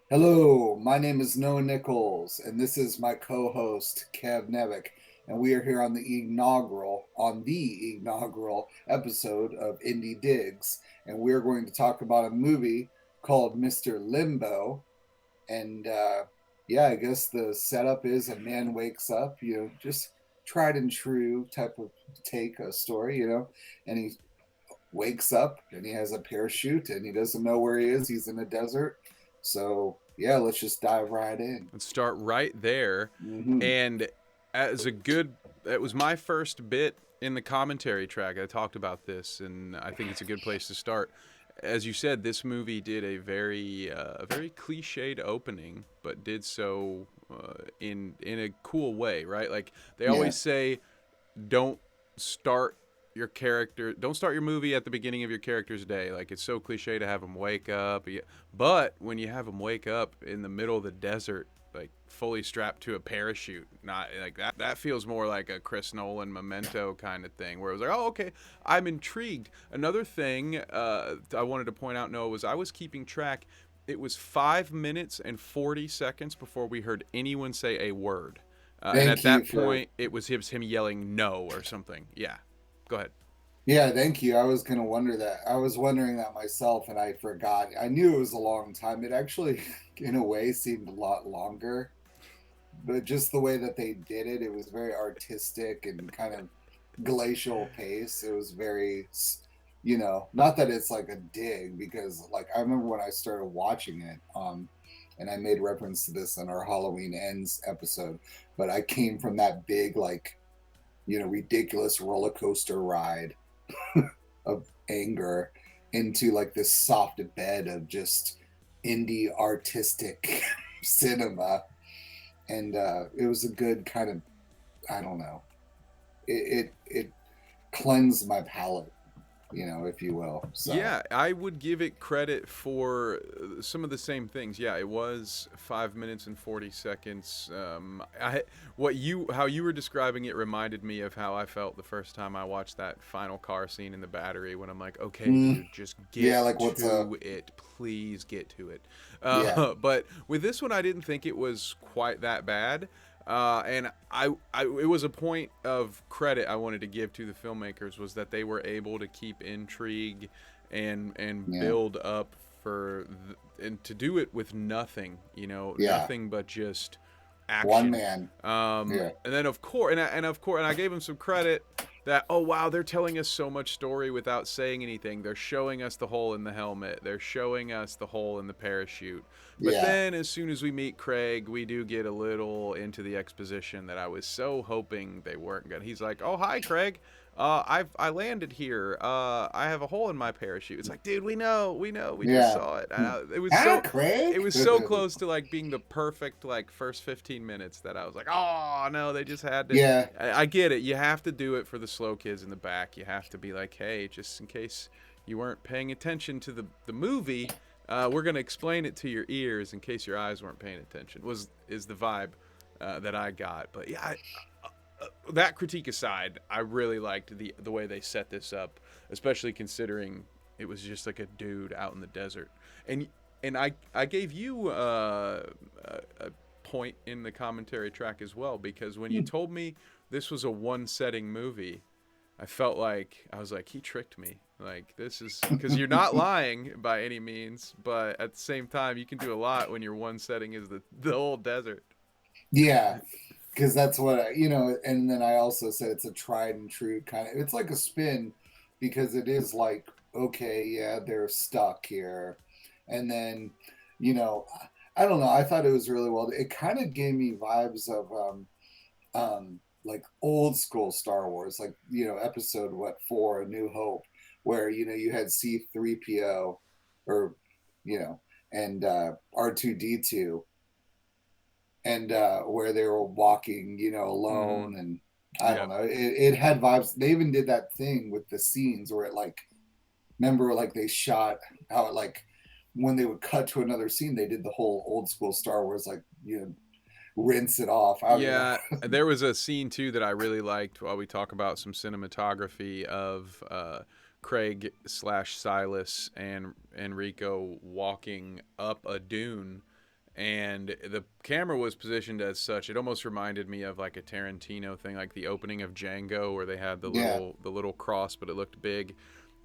Hello, my name is Noah Nichols, and this is my co-host Kev Nevick, and we are here on the inaugural episode of Indie Digs, and we are going to talk about a movie called Mister Limbo. And yeah, I guess the setup is a man wakes up, just tried and true type of take a story, and he wakes up and he has a parachute and he doesn't know where he is. He's in a desert. So, yeah, let's just dive right in. Let's start right there. Hmm. And as a good, that was my first bit in the commentary track. I talked about this, and I think it's a good place to start. As you said, this movie did a very cliched opening, but did so in a cool way, right? Like they Yeah. always say, don't start don't start your movie at the beginning of your character's day. Like it's so cliche to have them wake up, but when you have them wake up in the middle of the desert, like fully strapped to a parachute, not like that feels more like a Chris Nolan Memento kind of thing, where it was like, oh, okay, I'm intrigued. Another thing I wanted to point out, Noah, was I was keeping track. It was 5 minutes and 40 seconds before we heard anyone say a word. And Thank at you that for, point, it was him yelling no or something. Yeah. Go ahead. yeah, thank you. I was going to wonder that. I was wondering that myself and I forgot. I knew it was a long time. It actually, in a way, seemed a lot longer, but just the way that they did it, it was very artistic and kind of glacial pace. It was not that it's like a dig, because like I remember when I started watching it, and I made reference to this in our Halloween Ends episode, but I came from that big, like, ridiculous roller coaster ride of anger into like this soft bed of just indie artistic cinema. And it was a good kind of, I don't know, it cleansed my palate, if you will. So Yeah, I would give it credit for some of the same things. Yeah, it was 5 minutes and 40 seconds. How you were describing it reminded me of how I felt the first time I watched that final car scene in the battery. When I'm like, okay, mm, dude, just yeah, get like what's up? to it, please get to it. Yeah. But with this one, I didn't think it was quite that bad. And it was a point of credit I wanted to give to the filmmakers, was that they were able to keep intrigue and Yeah. build up and to do it with nothing, Yeah. nothing but just One action. man. Yeah. And then of course, and I gave them some credit that, oh wow, they're telling us so much story without saying anything. They're showing us the hole in the helmet. They're showing us the hole in the parachute. But Yeah. then as soon as we meet Craig, we do get a little into the exposition that I was so hoping they weren't gonna. He's like, "Oh hi, Craig. I landed here. I have a hole in my parachute." It's like, dude, we just Yeah. saw it. Ah, It Craig. was so close to like being the perfect like first 15 minutes that I was like, oh no, they just had to. Yeah. I get it. You have to do it for the slow kids in the back. You have to be like, hey, just in case you weren't paying attention to the movie, we're gonna explain it to your ears in case your eyes weren't paying attention. Is the vibe that I got. But yeah, that critique aside, I really liked the way they set this up, especially considering it was just like a dude out in the desert. And I gave you a point in the commentary track as well, because when you told me this was a one setting movie, I felt like I was like, he tricked me. Like this is because you're not lying by any means, but at the same time, you can do a lot when your one setting is the whole desert. Yeah, because that's what and then I also said it's a tried and true kind of, it's like a spin, because it is like, okay, yeah, they're stuck here. And then, you know I don't know, I thought it was really well, it kind of gave me vibes of like old school Star Wars, like, episode what, 4, A New Hope, where you had C3PO, or you know and R2D2, and where they were walking, Mm-hmm. alone, and I don't Yep. know. It had vibes. They even did that thing with the scenes where it, like, remember, like they shot how it, like, when they would cut to another scene, they did the whole old school Star Wars, like, rinse it off. I don't know. Yeah, there was a scene too that I really liked while we talk about some cinematography of Craig slash Silas and Enrico walking up a dune, and the camera was positioned as such. It almost reminded me of like a Tarantino thing, like the opening of Django, where they had Yeah. the little cross, but it looked big.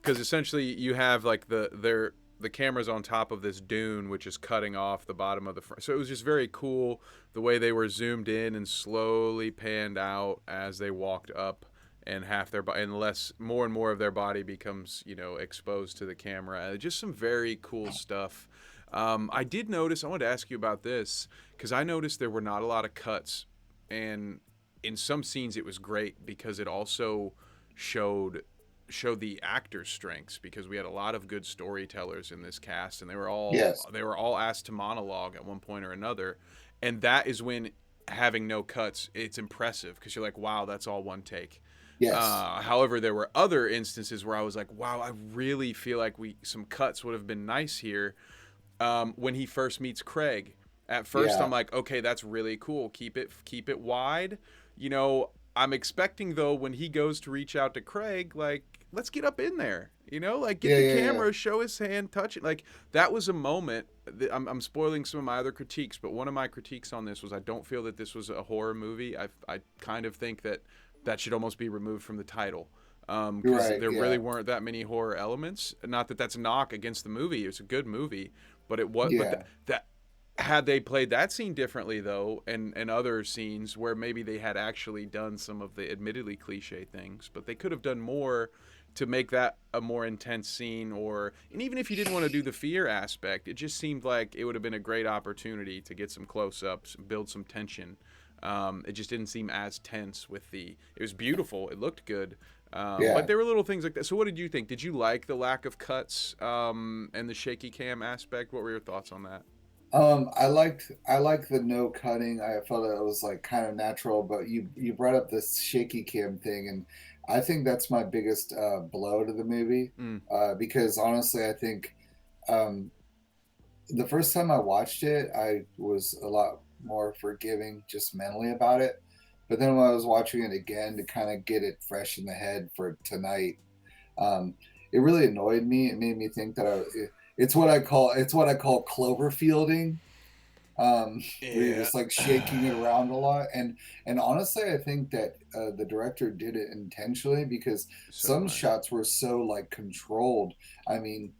Because essentially you have like the camera's on top of this dune, which is cutting off the bottom of the front. So it was just very cool the way they were zoomed in and slowly panned out as they walked up, and half their body, unless more and more of their body becomes, exposed to the camera. Just some very cool stuff. I did notice. I wanted to ask you about this because I noticed there were not a lot of cuts, and in some scenes it was great because it also showed showed the actors' strengths, because we had a lot of good storytellers in this cast, and Yes. they were all asked to monologue at one point or another, and that is when, having no cuts, it's impressive because you're like, wow, that's all one take. Yes. However, there were other instances where I was like, wow, I really feel like we some cuts would have been nice here. When he first meets Craig, at first I'm Yeah. like, okay, that's really cool. Keep it wide. I'm expecting though when he goes to reach out to Craig, like, let's get up in there. Like, get Yeah. the Yeah. Yeah. camera, show his hand, touch it. Like, that was a moment. I'm spoiling some of my other critiques, but one of my critiques on this was I don't feel that this was a horror movie. I kind of think that should almost be removed from the title, You're because right. there really Yeah. weren't that many horror elements. Not that that's a knock against the movie. It's a good movie, but Yeah. that had they played that scene differently though, and other scenes where maybe they had actually done some of the admittedly cliche things, but they could have done more to make that a more intense scene. And even if you didn't want to do the fear aspect, it just seemed like it would have been a great opportunity to get some close-ups, build some tension. It just didn't seem as tense with the. It was beautiful. It looked good. But Yeah. there were little things like that. So, what did you think? Did you like the lack of cuts, and the shaky cam aspect? What were your thoughts on that? I liked the no cutting. I felt it was like kind of natural, but you brought up this shaky cam thing, and I think that's my biggest blow to the movie. Mm, Because honestly, I think um, the first time I watched it, I was a lot more forgiving just mentally about it. But then when I was watching it again to kind of get it fresh in the head for tonight, um, it really annoyed me. It made me think that it's what I call clover fielding, where you're yeah. just like shaking it around a lot. And honestly, I think that the director did it intentionally because So do some I. shots were so like controlled. I mean,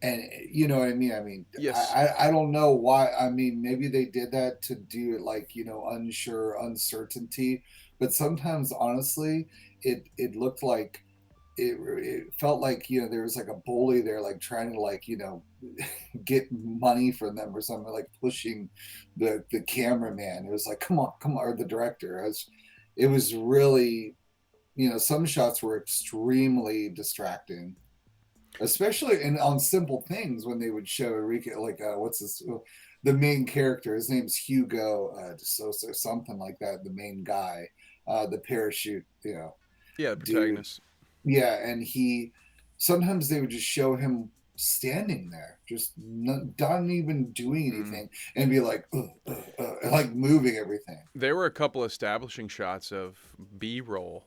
and you know what I mean. I mean, I Yes. I, I don't know why. I mean, maybe they did that to do it like unsure uncertainty. But sometimes, honestly, it looked like it felt like there was like a bully there like trying to like get money from them or something, like pushing the cameraman. It was like, come on, or the director. It was really, some shots were extremely distracting, especially in on simple things when they would show Enrique, like what's this, the main character, his name's Hugo, so something like that, the main guy, the parachute, Yeah, the dude. protagonist. Yeah, and he sometimes they would just show him standing there, just not even doing Mm. anything, and be like, like moving everything. There were a couple establishing shots of B-roll.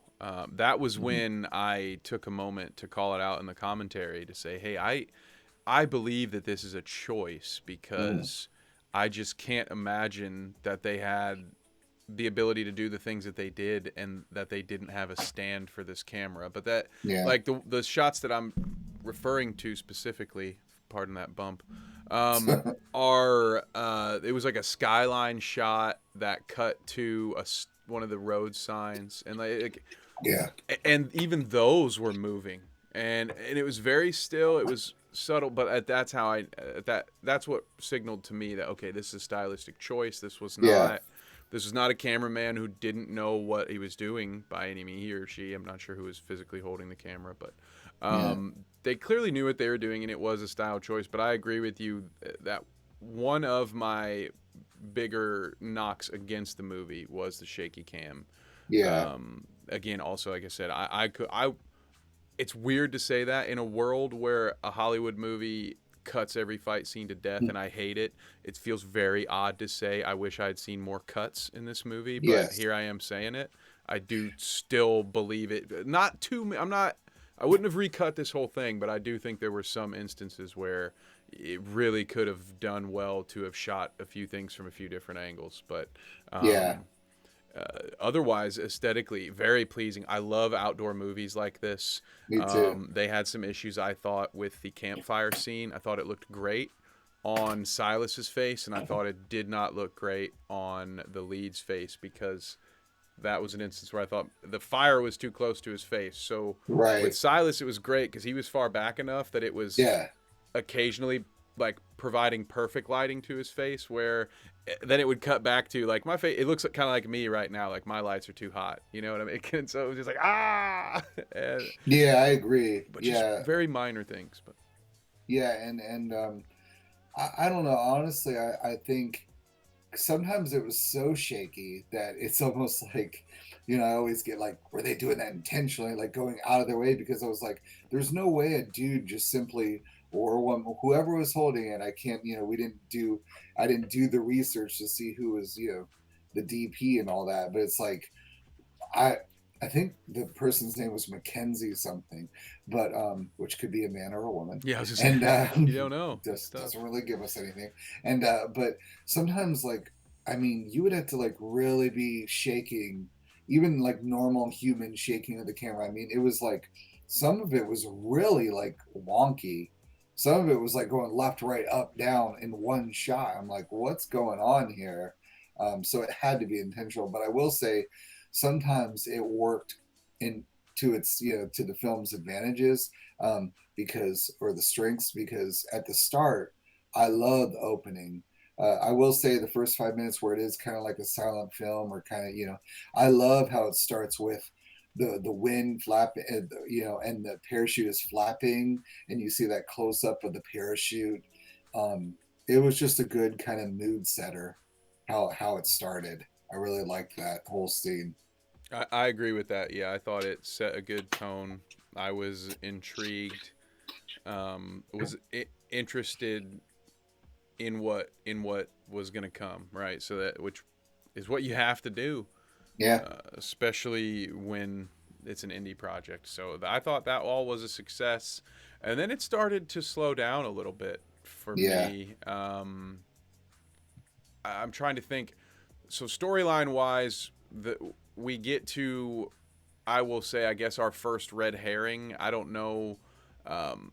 That was Mhm. when I took a moment to call it out in the commentary to say, "Hey, I believe that this is a choice Mm. because I just can't imagine that they had the ability to do the things that they did and that they didn't have a stand for this camera." But that, Yeah. like, the shots that I'm referring to specifically, pardon that bump, are it was like a skyline shot that cut to one of the road signs, and Yeah. and even those were moving, and it was very still. It was subtle, but that's how that's what signaled to me that, okay, this is a stylistic choice. Yeah. This was not a cameraman who didn't know what he was doing by any means. He or she, I'm not sure who was physically holding the camera, but Yeah. they clearly knew what they were doing, and it was a style choice. But I agree with you that one of my bigger knocks against the movie was the shaky cam. Yeah. Again, also, like I said, I it's weird to say that in a world where a Hollywood movie cuts every fight scene to death, and I hate it. It feels very odd to say I wish I had seen more cuts in this movie, but Yes. here I am saying it. I do still believe it. Not too. I'm not. I wouldn't have recut this whole thing, but I do think there were some instances where it really could have done well to have shot a few things from a few different angles. But Yeah, um, otherwise, aesthetically, very pleasing. I love outdoor movies like this. me too. They had some issues, I thought, with the campfire scene. I thought it looked great on Silas's face, and I thought it did not look great on the lead's face because that was an instance where I thought the fire was too close to his face. So with Right. Silas, it was great because he was far back enough that it was Yeah. occasionally like providing perfect lighting to his face where then it would cut back to like my face. It looks kind of like me right now. Like my lights are too hot. You know what I mean? And so it was just like, and, Yeah, I agree. but just Yeah. very minor things. But Yeah, and I don't know. Honestly, I think sometimes it was so shaky that it's almost like, I always get like, were they doing that intentionally, like going out of their way? Because I was like, there's no way a dude just simply, or one, whoever was holding it, I can't, I didn't do the research to see who was, the DP and all that. But it's like, I I think the person's name was Mackenzie something, but which could be a man or a woman, yeah, I was just saying, and you don't know. It's just tough. doesn't really give us anything. And but sometimes, like, I mean, you would have to like really be shaking, even like normal human shaking of the camera. I mean, it was like some of it was really like wonky. Some of it was like going left, right, up, down in one shot. I'm like, what's going on here? So it had to be intentional. But I will say, sometimes it worked in to its to the film's advantages, because or the strengths, because at the start I love the opening. I will say the first 5 minutes where it is kind of like a silent film, or kind of, I love how it starts with the wind flap, and and the parachute is flapping, and you see that close up of the parachute. um it was just a good kind of mood setter, how it started. I really liked that whole scene. I agree with that. Yeah, I thought it set a good tone. I was intrigued. Was interested in what was going to come, right? So that which is what you have to do, Yeah, especially when it's an indie project. So I thought that all was a success, and then it started to slow down a little bit for yeah, me. I'm trying to think. So storyline wise, we get to, I will say, I guess our first red herring. I don't know.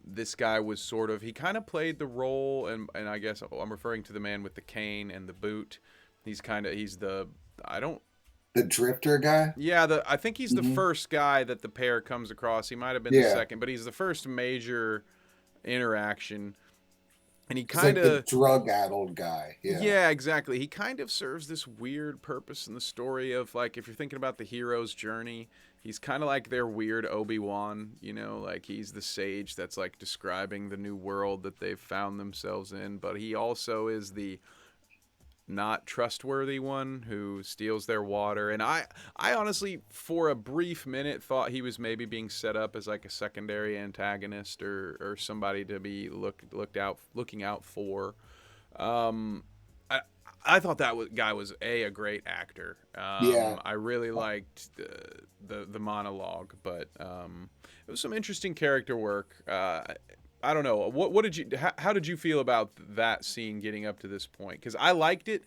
This guy was sort of, he kind of played the role, and I guess I'm referring to the man with the cane and the boot. He's the, I don't, the drifter guy. yeah, I think he's the Hmm. first guy that the pair comes across. He might have been the Yeah, second, but he's the first major interaction. And he he's kind like the of, drug-addled guy. Yeah, yeah, exactly. He kind of serves this weird purpose in the story of like if you're thinking about the hero's journey, he's kind of like their weird Obi-Wan, like he's the sage that's like describing the new world that they've found themselves in, but he also is the not trustworthy one who steals their water. And I honestly for a brief minute thought he was maybe being set up as like a secondary antagonist or somebody to be looking out for. um, I I thought that guy was a great actor. yeah, I really liked the monologue, but it was some interesting character work. I don't know what did you how did you feel about that scene getting up to this point? Because I liked it.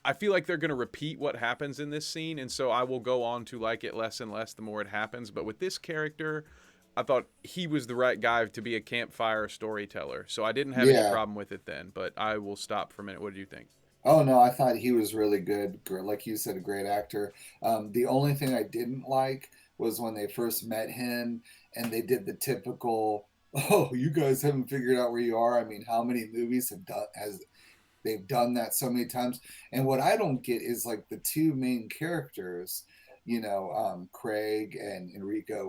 I feel like they're going to repeat what happens in this scene, and so I will go on to like it less and less the more it happens. But with this character, I thought he was the right guy to be a campfire storyteller. So I didn't have any yeah. problem with it then, but I will stop for a minute. What do you think? Oh no, I thought he was really good. Like you said, a great actor. The only thing I didn't like was when they first met him and they did the typical, "Oh, you guys haven't figured out where you are." I mean, how many movies have done has they've done that so many times? And what I don't get is like the two main characters, Craig and Enrico,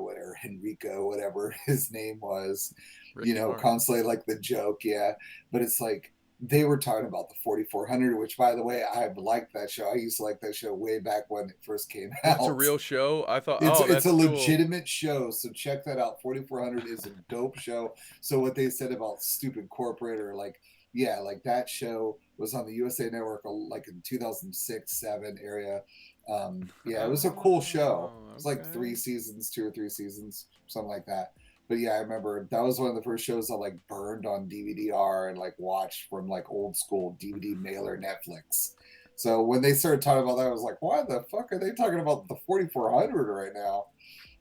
whatever his name was, Ricky Martin. constantly like the joke, yeah. But it's like they were talking about the 4400, which, by the way, I liked that show. I used to like that show way back when it first came Oh, it's a out. real show. I thought, It's oh, it's a that's cool. legitimate show, so check that out. 4400 is a dope show. So what they said about stupid corporate, or like, yeah, like that show was on the USA Network like in 2006 7 area. Yeah, it was a cool show. Oh, It was like okay. 3 seasons, 2 or 3 seasons, something like that. But yeah, I remember that was one of the first shows I like burned on DVD-R and like watched from like old school DVD mailer Netflix. So when they started talking about that, I was like, why the fuck are they talking about the 4400 right now?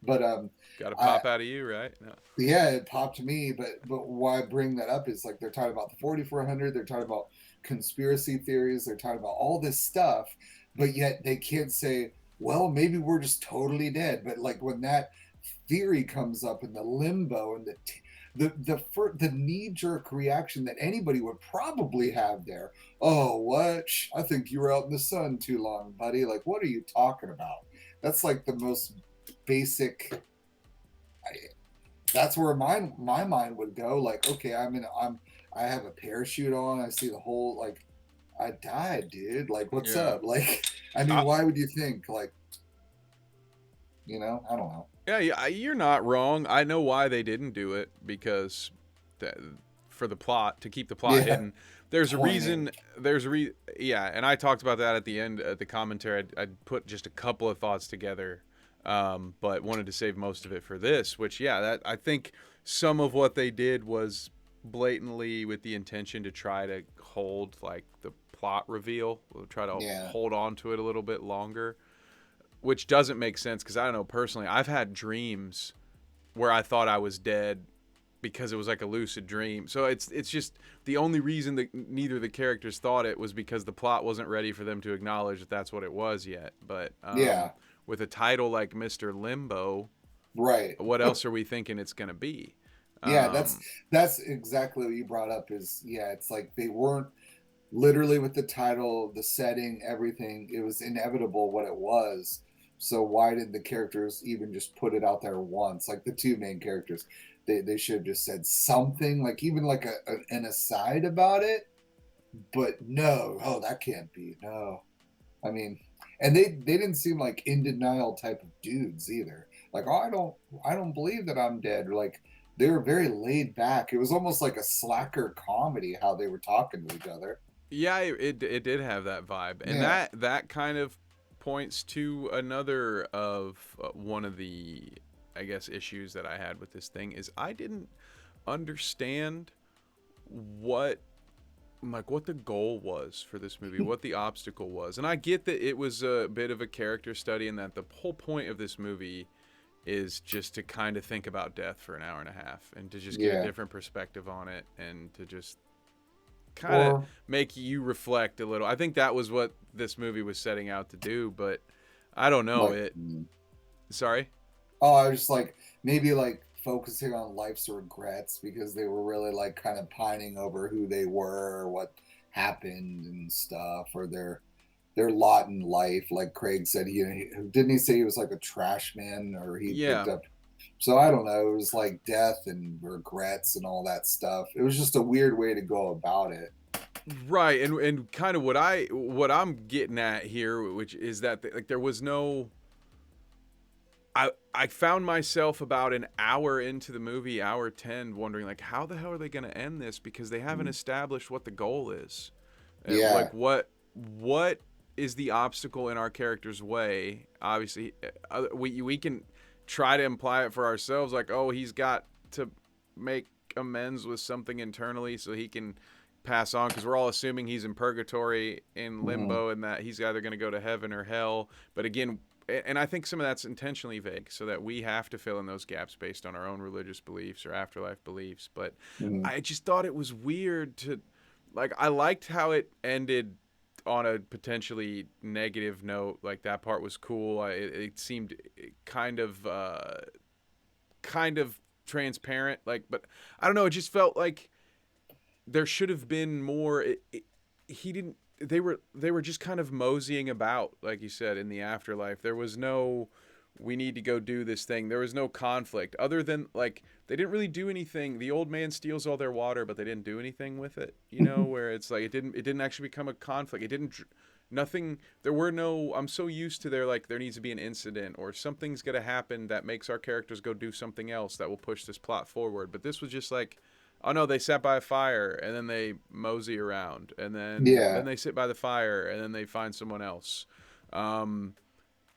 But Got to I pop out of you, right? No. yeah, it popped me. But why I bring that up is like they're talking about the 4400. They're talking about conspiracy theories. They're talking about all this stuff, but yet they can't say, well, maybe we're just totally dead. But like when that theory comes up in the limbo and the knee jerk reaction that anybody would probably have there. Oh, what? I think you were out in the sun too long, buddy. Like, what are you talking about? That's like the most basic. That's where my mind would go. Like, okay, I have a parachute on. I see the whole like I died, dude. Like, what's Yeah. up? Like, I mean, I, why would you think like I don't know. yeah, you're not wrong. I know why they didn't do it because that, for the plot to keep the plot Yeah, hidden. There's a pointing. reason. Yeah, and I talked about that at the end of the commentary. I'd put just a couple of thoughts together, but wanted to save most of it for this. Which, yeah, that I think some of what they did was blatantly with the intention to try to hold like the plot reveal, try to Yeah, hold on to it a little bit longer, which doesn't make sense because I don't know personally. I've had dreams where I thought I was dead because it was like a lucid dream. So it's just the only reason that neither of the characters thought it was because the plot wasn't ready for them to acknowledge that that's what it was yet. But yeah, with a title like Mister Limbo, right. what else are we thinking it's gonna be? Yeah, Um, that's exactly what you brought up. Is yeah, it's like they weren't literally with the title, the setting, everything. It was inevitable what it was. So why did the characters even just put it out there once? Like the two main characters, they should have just said something, like even like an aside about it. But no, oh that can't be no. I mean, and they didn't seem like in denial type of dudes either. Like, oh, I don't believe that I'm dead. Or like they were very laid back. It was almost like a slacker comedy how they were talking to each other. yeah, it did have that vibe, and Yeah. that kind of points to another of one of the I guess issues that I had with this thing is I didn't understand what what the goal was for this movie, what the obstacle was. And I get that it was a bit of a character study and that the whole point of this movie is just to kind of think about death for an hour and a half and to just get a Yeah. different perspective on it and to just kind of Or make you reflect a little. I think that was what this movie was setting out to do, but I don't know like, it. Sorry. oh, I was just like maybe like focusing on life's regrets because they were really like kind of pining over who they were, or what happened and stuff, or their lot in life. Like Craig said, he didn't he say he was like a trash man, or he picked Yeah. up. So I don't know. It was like death and regrets and all that stuff. It was just a weird way to go about it. Right, and kind of what I'm getting at here, which is that like there was no I found myself about an hour into the movie, hour 10, wondering like how the hell are they going to end this because they haven't Mm. established what the goal is. Yeah. Like what is the obstacle in our character's way? Obviously, we can try to imply it for ourselves like, "Oh, he's got to make amends with something internally so he can pass on because we're all assuming he's in purgatory in Hmm. limbo and that he's either going to go to heaven or hell." But again, and I think some of that's intentionally vague so that we have to fill in those gaps based on our own religious beliefs or afterlife beliefs. But Hmm. I just thought it was weird to, like, I liked how it ended on a potentially negative note. Like that part was cool. It seemed kind of, kind of transparent. Like, but I don't know. It just felt like there should have been more. He didn't. They were just kind of moseying about, like you said, in the afterlife. There was no, we need to go do this thing. There was no conflict other than like they didn't really do anything. The old man steals all their water, but they didn't do anything with it. You know, where it's like it didn't actually become a conflict. It didn't. Nothing. There were no. I'm so used to there needs to be an incident or something's gonna happen that makes our characters go do something else that will push this plot forward. But this was just like, oh no, they sat by a fire and then they mosey around and then Yeah. they sit by the fire and then they find someone else. Um,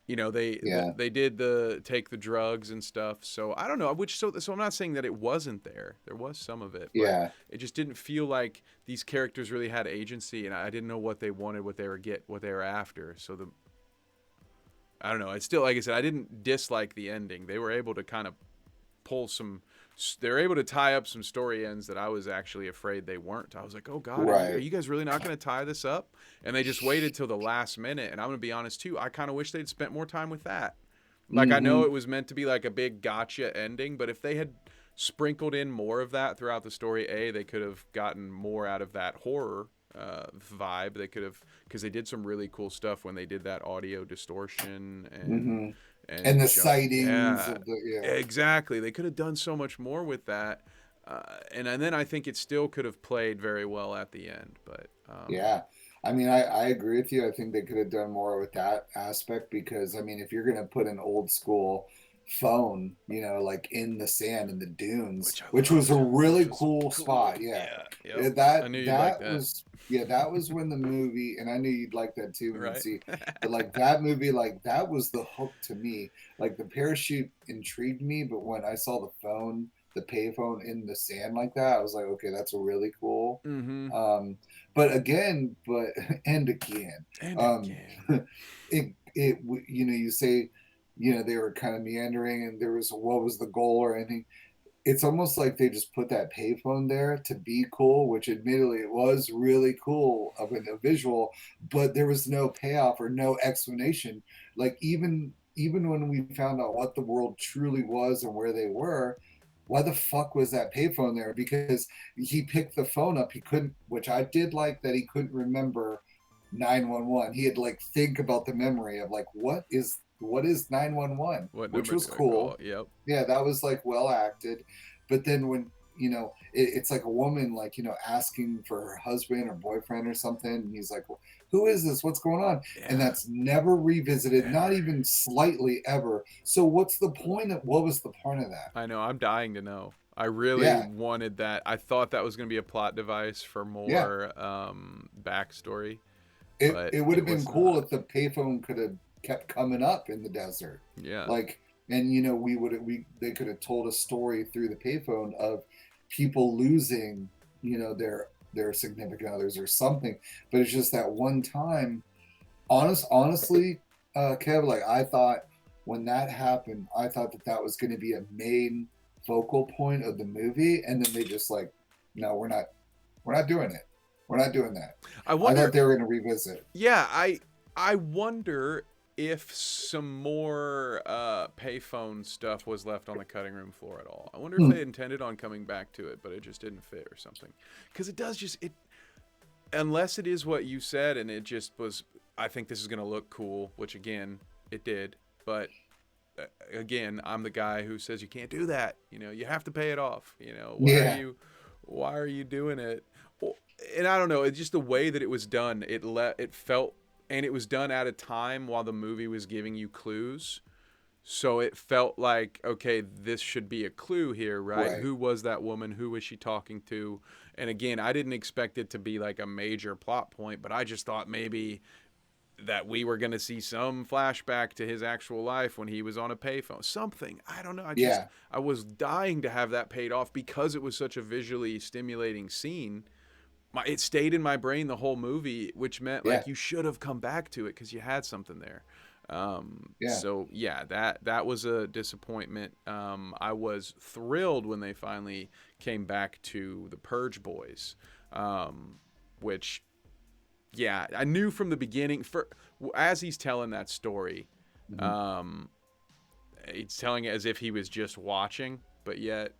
You know, Yeah. they did the take the drugs and stuff. So I don't know. Which so I'm not saying that it wasn't there. There was some of it, but Yeah. it just didn't feel like these characters really had agency, and I didn't know what they wanted, what they were after. So the I don't know. It's still like I said. I didn't dislike the ending. They were able to kind of pull some. They're able to tie up some story ends that I was actually afraid they weren't. I was like, oh God, are Right. you guys really not going to tie this up? And they just waited till the last minute. And I'm going to be honest too. I kind of wish they'd spent more time with that. Like I know Hmm. it was meant to be like a big gotcha ending, but if they had sprinkled in more of that throughout the story, they could have gotten more out of that horror vibe. They could have because they did some really cool stuff when they did that audio distortion Hmm. And and the jump. sightings Yeah, of the, yeah. exactly. They could have done so much more with that, and then I think it still could have played very well at the end. But Yeah. I mean, I agree with you. I think they could have done more with that aspect because, I mean, if you're going to put an old school phone, like in the sand in the dunes, which I which was a loved, which really was cool cool. spot. Yeah. Yeah, yep. Yeah, I knew you'd like that that, was, yeah, that was when the movie, and I knew you'd like that too, right? Mincy, but like that movie, like that was the hook to me. Like the parachute intrigued me, but when I saw the payphone in the sand like that, I was like, okay, that's really cool. Mm-hmm. Um, but again, but and again, And um, again, you say, they were kind of meandering, and there was what was the goal or anything. It's almost like they just put that payphone there to be cool, which admittedly it was really cool of a visual, but there was no payoff or no explanation. Like even when we found out what the world truly was and where they were, why the fuck was that payphone there? Because he picked the phone up, he couldn't, which I did like that he couldn't remember 911. He had to like think about the memory of like what is 911, what which number was do I call? cool. Yep. Yeah, that was like well acted. But then when it's like a woman like asking for her husband or boyfriend or something, and he's like, well, who is this, what's going on? And Yeah. that's never revisited, not Ever. even slightly ever. So what was the point of that? I know. I'm dying to know. I really Yeah. wanted that. I thought that was going to be a plot device for Yeah. more backstory, it but it would it have been was cool not. if the payphone could have kept coming up in the desert, Yeah. like, and we they could have told a story through the payphone of people losing their significant others or something. But it's just that one time. Honestly, Kev, like I thought when that happened, I thought that that was going to be a main focal point of the movie, and then they just like, no, we're not doing it. We're not doing that. I I thought wonder. they were going to revisit. Yeah. I wonder if some more payphone stuff was left on the cutting room floor at all. I wonder if Hmm. they intended on coming back to it, but it just didn't fit or something. Because it does just it unless it is what you said and it just was. I think this is gonna look cool, which again it did, but again, I'm the guy who says you can't do that. You have to pay it off. Yeah, why are you doing it? Well, and I don't know. It's just the way that it was done. It felt, and it was done at a time while the movie was giving you clues. So it felt like, okay, this should be a clue here, right? right. Who was that woman? Who was she talking to? And again, I didn't expect it to be like a major plot point, but I just thought maybe that we were going to see some flashback to his actual life when he was on a payphone. Something. I don't know. Yeah, I was dying to have that paid off because it was such a visually stimulating scene. It stayed in my brain the whole movie, which meant yeah, like you should have come back to it because you had something there. yeah. So yeah, that was a disappointment. I was thrilled when they finally came back to the Purge Boys, which yeah, I knew from the beginning. As he's telling that story, Mhm. um, he's telling it as if he was just watching, but yet,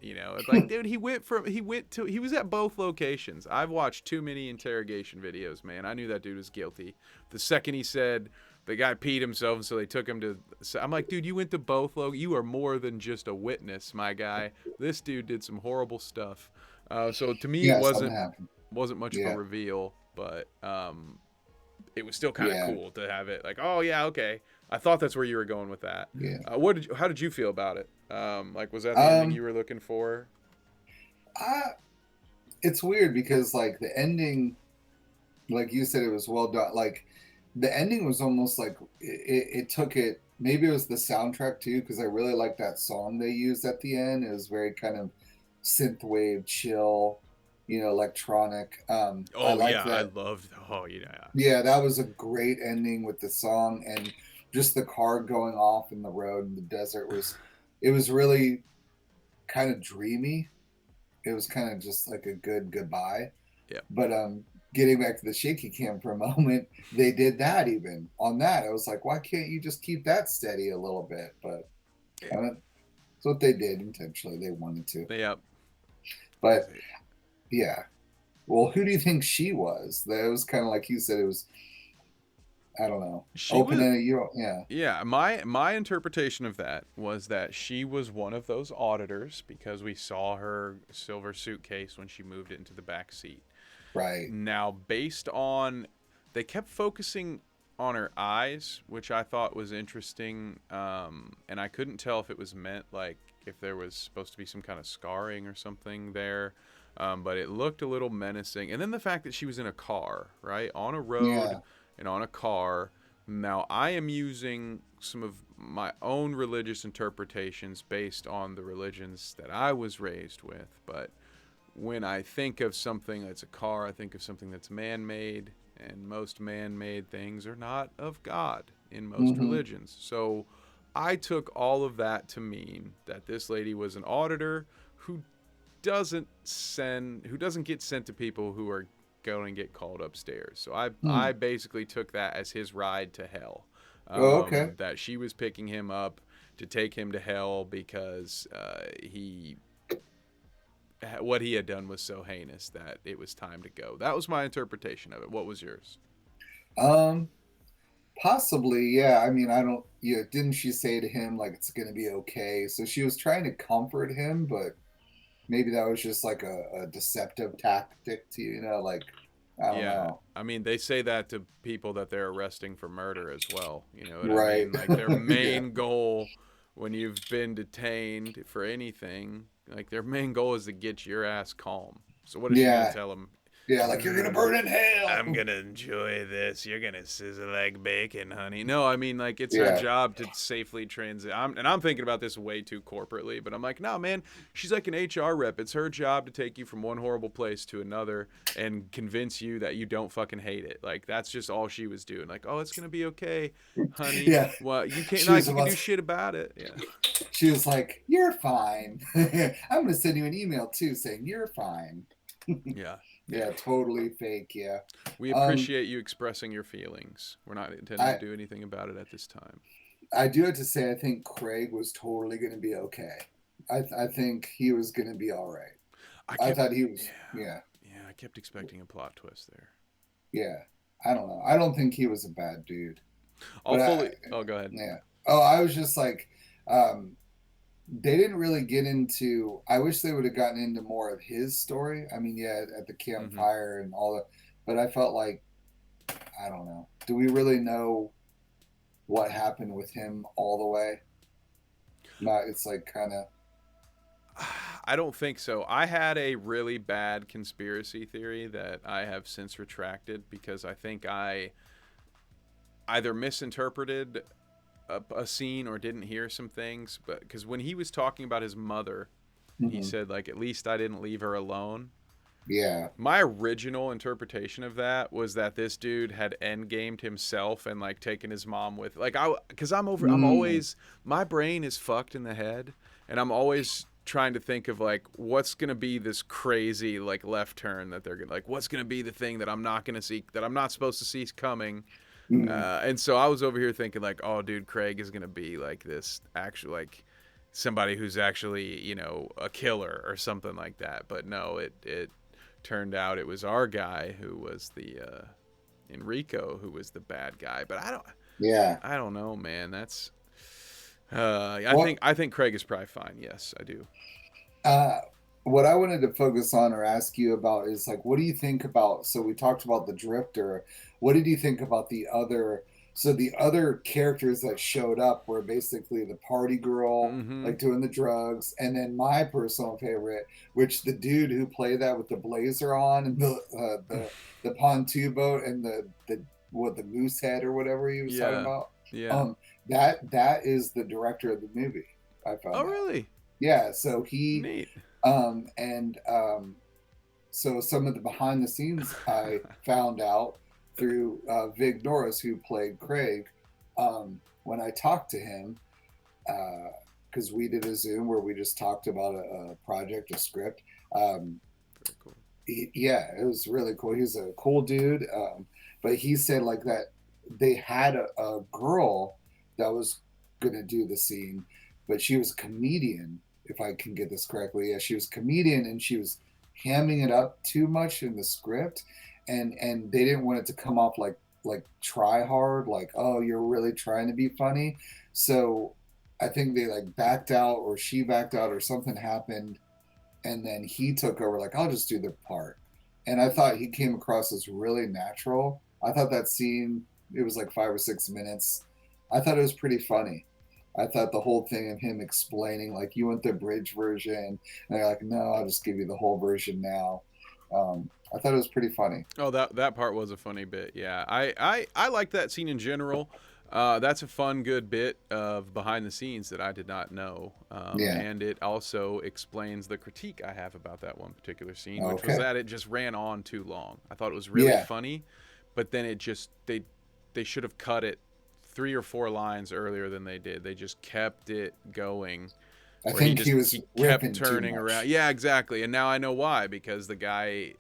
it's like, dude, he was at both locations. I've watched too many interrogation videos, man. I knew that dude was guilty. The second he said the guy peed himself, so they took him to. I'm like, dude, you went to both. You are more than just a witness, my guy. This dude did some horrible stuff. So to me, it Yeah, something wasn't happened. wasn't much of a Yeah, reveal, but it was still kind of yeah, cool to have it like, oh yeah, okay. I thought that's where you were going with that. yeah. How did you feel about it? Like, was that the ending Um, you were looking for? I, it's weird because like the ending, like you said, it was well done. Like the ending was almost like it took it. Maybe it was the soundtrack too, because I really like that song they used at the end. It was very kind of synthwave, chill, electronic. I Oh like yeah, I that. loved. Oh yeah, Yeah, that was a great ending with the song and just the car going off in the road in the desert was. It was really kind of dreamy. It was kind of just like a good goodbye. yeah. But getting back to the shaky cam for a moment, they did that even on that. I was like, why can't you just keep that steady a little bit? But I don't, that's what they did intentionally. They wanted to. Yep. But yeah. Well, who do you think she was? That was kind of like you said. It was I don't know. She Open was. ended. Yeah. Yeah, my interpretation of that was that she was one of those auditors because we saw her silver suitcase when she moved it into the back seat. Right. Now, based on, they kept focusing on her eyes, which I thought was interesting, and I couldn't tell if it was meant like if there was supposed to be some kind of scarring or something there, but it looked a little menacing. And then the fact that she was in a car, right, on a road Yeah. and on a car. Now, I am using some of my own religious interpretations based on the religions that I was raised with, but when I think of something that's a car, I think of something that's man made, and most man made things are not of God in most Mm-hmm. religions. So I took all of that to mean that this lady was an auditor who doesn't get sent to people who are going to get called upstairs. So I Hmm. basically took that as his ride to hell. Oh, okay. That she was picking him up to take him to hell because he what he had done was so heinous that it was time to go. That was my interpretation of it. What was yours? Um, Possibly, yeah. I mean, I don't. Yeah, didn't she say to him like it's gonna be okay? So she was trying to comfort him, but maybe that was just like a deceptive tactic to like I don't Yeah, know. I mean, they say that to people that they're arresting for murder as well. You know what I Right. mean? Like their Yeah. main goal when you've been detained for anything, like their main goal is to get your ass calm. So what is she gonna Yeah. tell him? Yeah. Like you're gonna burn in I'm hell. gonna enjoy this. You're gonna sizzle like bacon, honey. No, I mean like it's her Yeah. job to safely transit. And I'm thinking about this way too corporately, but I'm like, no, man. She's like an HR rep. It's her job to take you from one horrible place to another and convince you that you don't fucking hate it. Like that's just all she was doing. Like, oh, it's gonna be okay, honey. Yeah. Well, you can't She was like you can about. do shit about it. Yeah. She was like, "You're fine." I'm gonna send you an email too, saying you're fine. Yeah. Yeah. Yeah. Totally fake. Yeah. We Um. appreciate you expressing your feelings. We're not intending to I do anything about it at this time. I do have to say, I think Craig was totally going to be okay. I think he was going to be all right. I I kept, thought he yeah, was, yeah, I kept expecting a plot twist there. yeah. I don't know. I don't think he was a bad dude, I'll but fully. Oh, go ahead. yeah. Oh, I was just like, um, they didn't really get into. I wish they would have gotten into more of his story. I mean, yeah, at the Mm-hmm. campfire and all that, but I felt like, I don't know. Do we really know what happened with him all the way? Not. It's like kind of. I don't think so. I had a really bad conspiracy theory that I have since retracted because I think I either misinterpreted a scene or didn't hear some things. But because when he was talking about his mother and he Mhm. said, like, at least I didn't leave her alone, Yeah. my original interpretation of that was that this dude had end gamed himself and like taken his mom with like because I'm Mm. always my brain is fucked in the head and I'm always trying to think of like what's gonna be this crazy like left turn that they're gonna like what's gonna be the thing that I'm not gonna see that I'm not supposed to see coming. Mm. And so I was over here thinking like, oh, dude, Craig is gonna be like this actual like somebody who's actually a killer or something like that. But no, it turned out it was our guy who was the Enrico who was the bad guy. But Yeah. I don't know, man. That's What I think Craig is probably fine. Yes, I do. uh what I wanted to focus on or ask you about is like what do you think about so we talked about the drifter. What did you think about the other characters that showed up were basically the party girl, Mm-hmm. like doing the drugs, and then my personal favorite, which the dude who played that with the blazer on and the pontoon boat and the what, the moose head or whatever he was talking Yeah. about. Yeah. Um, that is the director of the movie. I Oh, found out. really? Yeah, so he Neat. and so some of the behind the scenes I found out through Vig Norris, who played Craig, when I talked to him, because we did a Zoom where we just talked about a project, a script. Um, Very cool. yeah, it was really cool. He's a cool dude. But he said like that they had a girl that was gonna do the scene, but she was a comedian, if I can get this correctly. Yeah, she was a comedian and she was hamming it up too much in the script, and they didn't want it to come off like try hard, like, oh, you're really trying to be funny. So I think they like backed out, or she backed out, or something happened, and then he took over, like, I'll just do the part. And I thought he came across as really natural. I thought that scene, it was like 5 or 6 minutes, I thought it was pretty funny. I thought the whole thing of him explaining, like, you want the bridge version, and they're like, no, I'll just give you the whole version now. I thought it was pretty funny. Oh, that part was a funny bit. Yeah, I like that scene in general. That's a fun, good bit of behind the scenes that I did not know, Yeah. and it also explains the critique I have about that one particular scene, which was Okay. that it just ran on too long. I thought it was really Yeah. funny, but then it just they should have cut it 3 or 4 lines earlier than they did. They just kept it going, I where he think just he was he kept ripping too turning around. much. Yeah, exactly. And now I know why, because the guy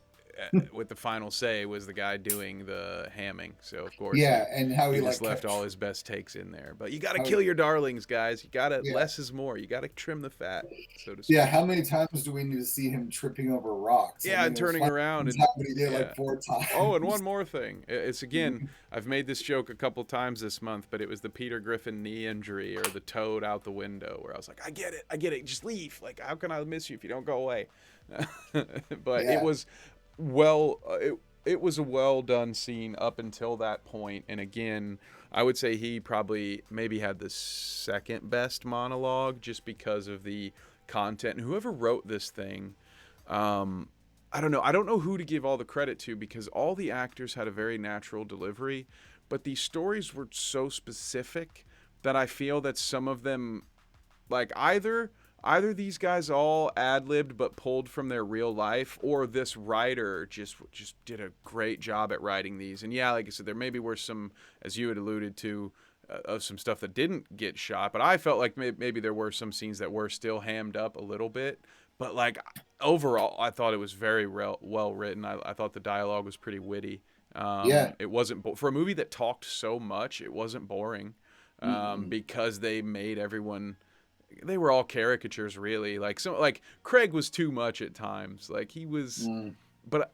with the final say was the guy doing the hamming. So of course Yeah, and how he he just like left kept, all his best takes in there. But you got to how, kill your darlings, guys. You got to yeah. less is more. You got to trim the fat, so to Yeah, speak. how many times do we need to see him tripping over rocks? I Yeah, mean, and it was turning funny around one and time, but he did it yeah. like four Oh, and one times. more thing. It's again, I've made this joke a couple times this month, but it was the Peter Griffin knee injury or the toad out the window, where I was like, I get it, just leave. Like, how can I miss you if you don't go away? But it Yeah, was well, it was a well done scene up until that point, and again, I would say he probably maybe had the second best monologue just because of the content. And whoever wrote this thing, um, I don't know. I don't know who to give all the credit to, because all the actors had a very natural delivery, but these stories were so specific that I feel that some of them, like, either these guys all ad-libbed but pulled from their real life, or this writer just did a great job at writing these. And yeah, like I said, there maybe were some, as you had alluded to, of some stuff that didn't get shot, but I felt like maybe there were some scenes that were still hammed up a little bit. But like, overall, I thought it was very well written. I thought the dialogue was pretty witty. yeah. It wasn't for a movie that talked so much. It wasn't boring, Mm-mm. because they made everyone, they were all caricatures, really. Like, so like Craig was too much at times. Like, he was, Mm. but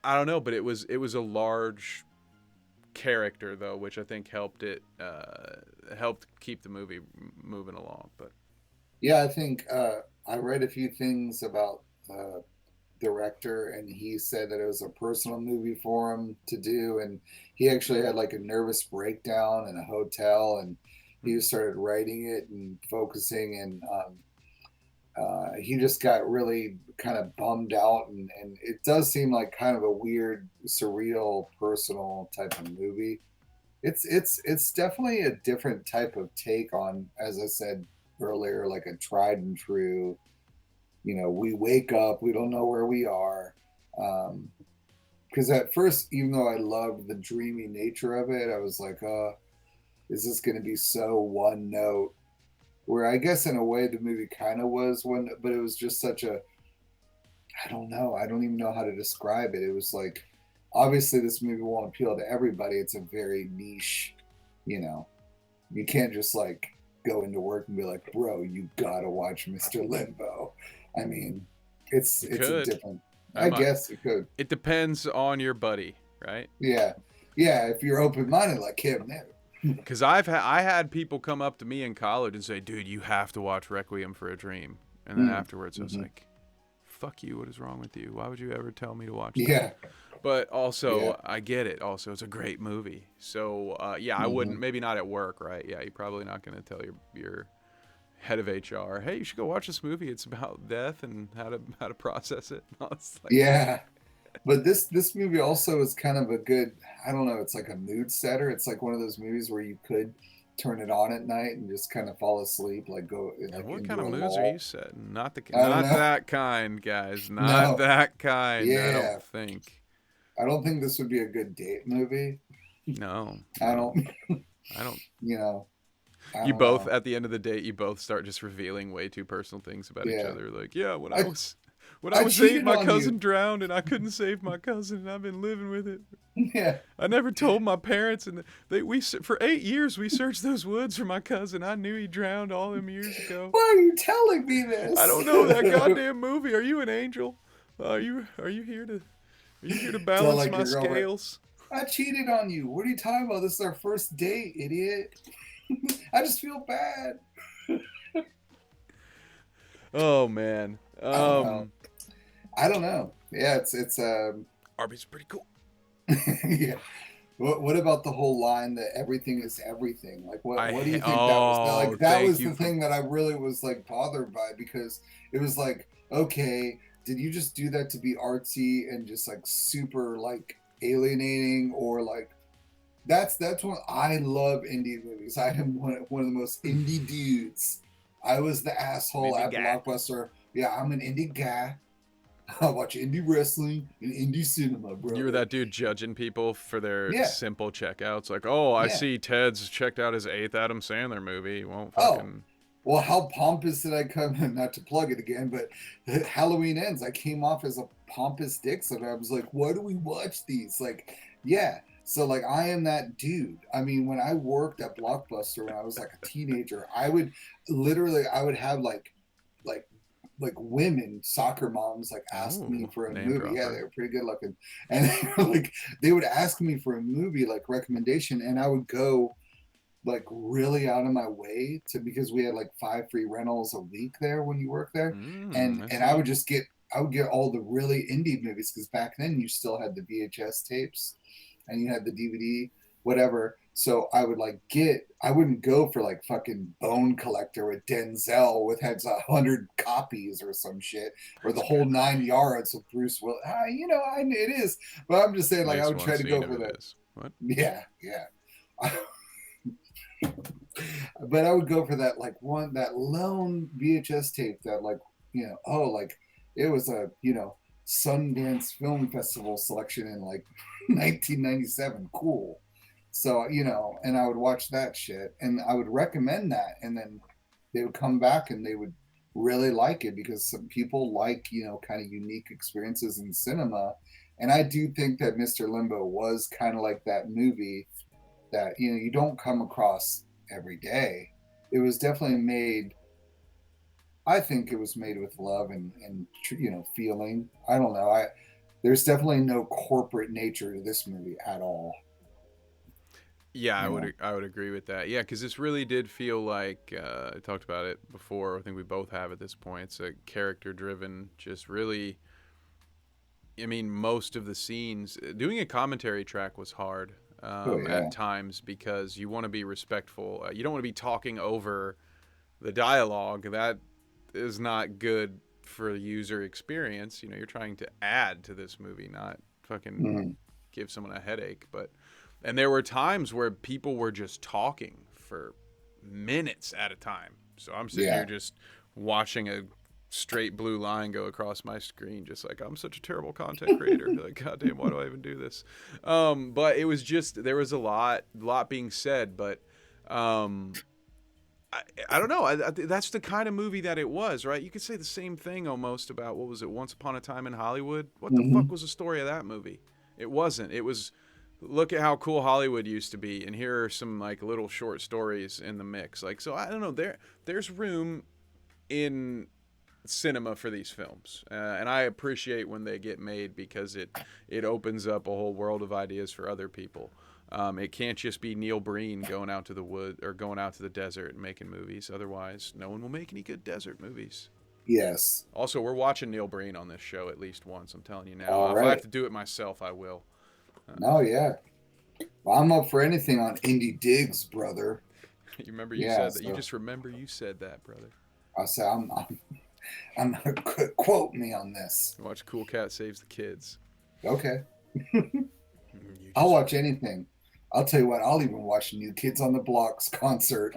I don't know. But it was a large character, though, which I think helped keep the movie moving along. But Yeah, I think I read a few things about uh, director, and he said that it was a personal movie for him to do, and he actually had like a nervous breakdown in a hotel, and he started writing it and focusing, and he just got really kind of bummed out, and it does seem like kind of a weird, surreal, personal type of movie. It's definitely a different type of take on, as I said earlier, like a tried and true. We wake up, we don't know where we are. Because at first, even though I loved the dreamy nature of it, I was like, is this going to be so one note? Where I guess in a way the movie kind of was one, but it was just such a, I don't know, I don't even know how to describe it. It was like, obviously this movie won't appeal to everybody. It's a very niche, you know. You can't just like go into work and be like, bro, you gotta watch Mister Limbo. I mean, you it's a could. different. I I might. guess you could. It depends on your buddy, right? Yeah, yeah. If you're open minded like him, no. Because I had people come up to me in college and say, "Dude, you have to watch Requiem for a Dream," and then afterwards I was Mm-hmm. like, "Fuck you! What is wrong with you? Why would you ever tell me to watch that?" Yeah, But yeah. also, I get it. Also, it's a great movie. So yeah, I Mm-hmm. wouldn't. Maybe not at work, right? Yeah, you're probably not going to tell your head of HR, "Hey, you should go watch this movie. It's about death and how to process it." It's like, Yeah. But this movie also is kind of a good, I don't know, it's like a mood setter. It's like one of those movies where you could turn it on at night and just kind of fall asleep, like go like What kind into of a moods are you lull. setting? Not the I don't not know. that kind, guys. Not No. that kind. I don't Yeah. think. I don't think this would be a good date movie. No, I no. don't, I don't. you know, I You don't both, know. at the end of the date, you both start just revealing way too personal things about each Yeah. other. Like, yeah, I when I I was eight, cheated my on you. cousin drowned, and I couldn't save my cousin, and I've been living with it. Yeah. I never told my parents, and for 8 years we searched those woods for my cousin. I knew he drowned all them years ago. Why are you telling me I this? don't know that goddamn movie. Are you an angel? Are you here to Tell balance like my your girlfriend, scales? I cheated on you. What are you talking about? This is our first date, idiot. I just feel bad. Oh man. I don't know. I don't know. Yeah, it's Arby's pretty cool. yeah. What about the whole line that everything is everything? Like what do you think that was? Oh, Like that thank was you the for thing that I really was like bothered by because it was like, okay, did you just do that to be artsy and just like super like alienating or like that's when I love indie movies. I am one of the most indie dudes. I was the asshole Mindy at Guy. Blockbuster. Yeah, I'm an indie guy. I watch indie wrestling and indie cinema, You were brother. that dude judging people for their Yeah, simple checkouts. Like, oh, I yeah. see Ted's checked out his eighth Adam Sandler movie. He won't Oh, fucking. well, how pompous did I come? Not to plug it again, but Halloween Ends. I came off as a pompous dick, so I was like, "Why do we watch these?" Like, yeah. So like, I am that dude. I mean, when I worked at Blockbuster when I was like a teenager, I would literally, I would have like like women soccer moms like ask me Oh, for a name movie. Yeah, they dropper. were pretty good looking, and like they would ask me for a movie like recommendation, and I would go like really out of my way to because we had like 5 free rentals a week there when you work there, I and I see. would just get I would get all the really indie movies because back then you still had the VHS tapes and you had the DVD whatever. So I would like get I wouldn't go for like fucking Bone Collector with Denzel with has 100 copies or some shit or the That's a whole good nine movie. yards of Bruce Willis. It is, but I'm just saying At like I least would one try to go scene of for it the is. What? yeah yeah. But I would go for that like one that lone VHS tape that like oh like it was a Sundance Film Festival selection in like 1997. Cool. So and I would watch that shit and I would recommend that and then they would come back and they would really like it because some people like kind of unique experiences in cinema. And I do think that Mr. Limbo was kind of like that movie that you don't come across every day. It was definitely made. I think it was made with love and feeling. I don't know. There's definitely no corporate nature to this movie at all. Yeah, You know. I would agree with that. Yeah, because this really did feel like I talked about it before. I think we both have at this point. It's a character driven, just really. I mean, most of the scenes doing a commentary track was hard Oh at yeah. times because you want to be respectful. You don't want to be talking over the dialogue. That is not good for the user experience. You're trying to add to this movie, not fucking Mhm. give someone a headache. And there were times where people were just talking for minutes at a time. So I'm sitting here Yeah. just watching a straight blue line go across my screen, just like I'm such a terrible content creator. Like, goddamn, why do I even do this? But it was just there was a lot being said, but um, I don't know. That's the kind of movie that it was, right? You could say the same thing almost about what was it, Once Upon a Time in Hollywood? What the fuck Hmm. was the story of that movie? It wasn't. It was look at how cool Hollywood used to be, and here are some like little short stories in the mix. Like, so I don't know. There's room in cinema for these films, and I appreciate when they get made because it opens up a whole world of ideas for other people. It can't just be Neil Breen going out to the wood or going out to the desert and making movies. Otherwise, no one will make any good desert movies. Yes. Also, we're watching Neil Breen on this show at least once. I'm telling you now. All If I have right. to do it myself, I will. No, yeah. Well, I'm up for anything on indie digs, brother. You remember you Yeah. said that. You So just remember you said that, brother. I say I'm quote me on this. Watch Cool Cat Saves the Kids. Okay. You I'll just watch anything. I'll tell you what, I'll even watch New Kids on the Block's concert.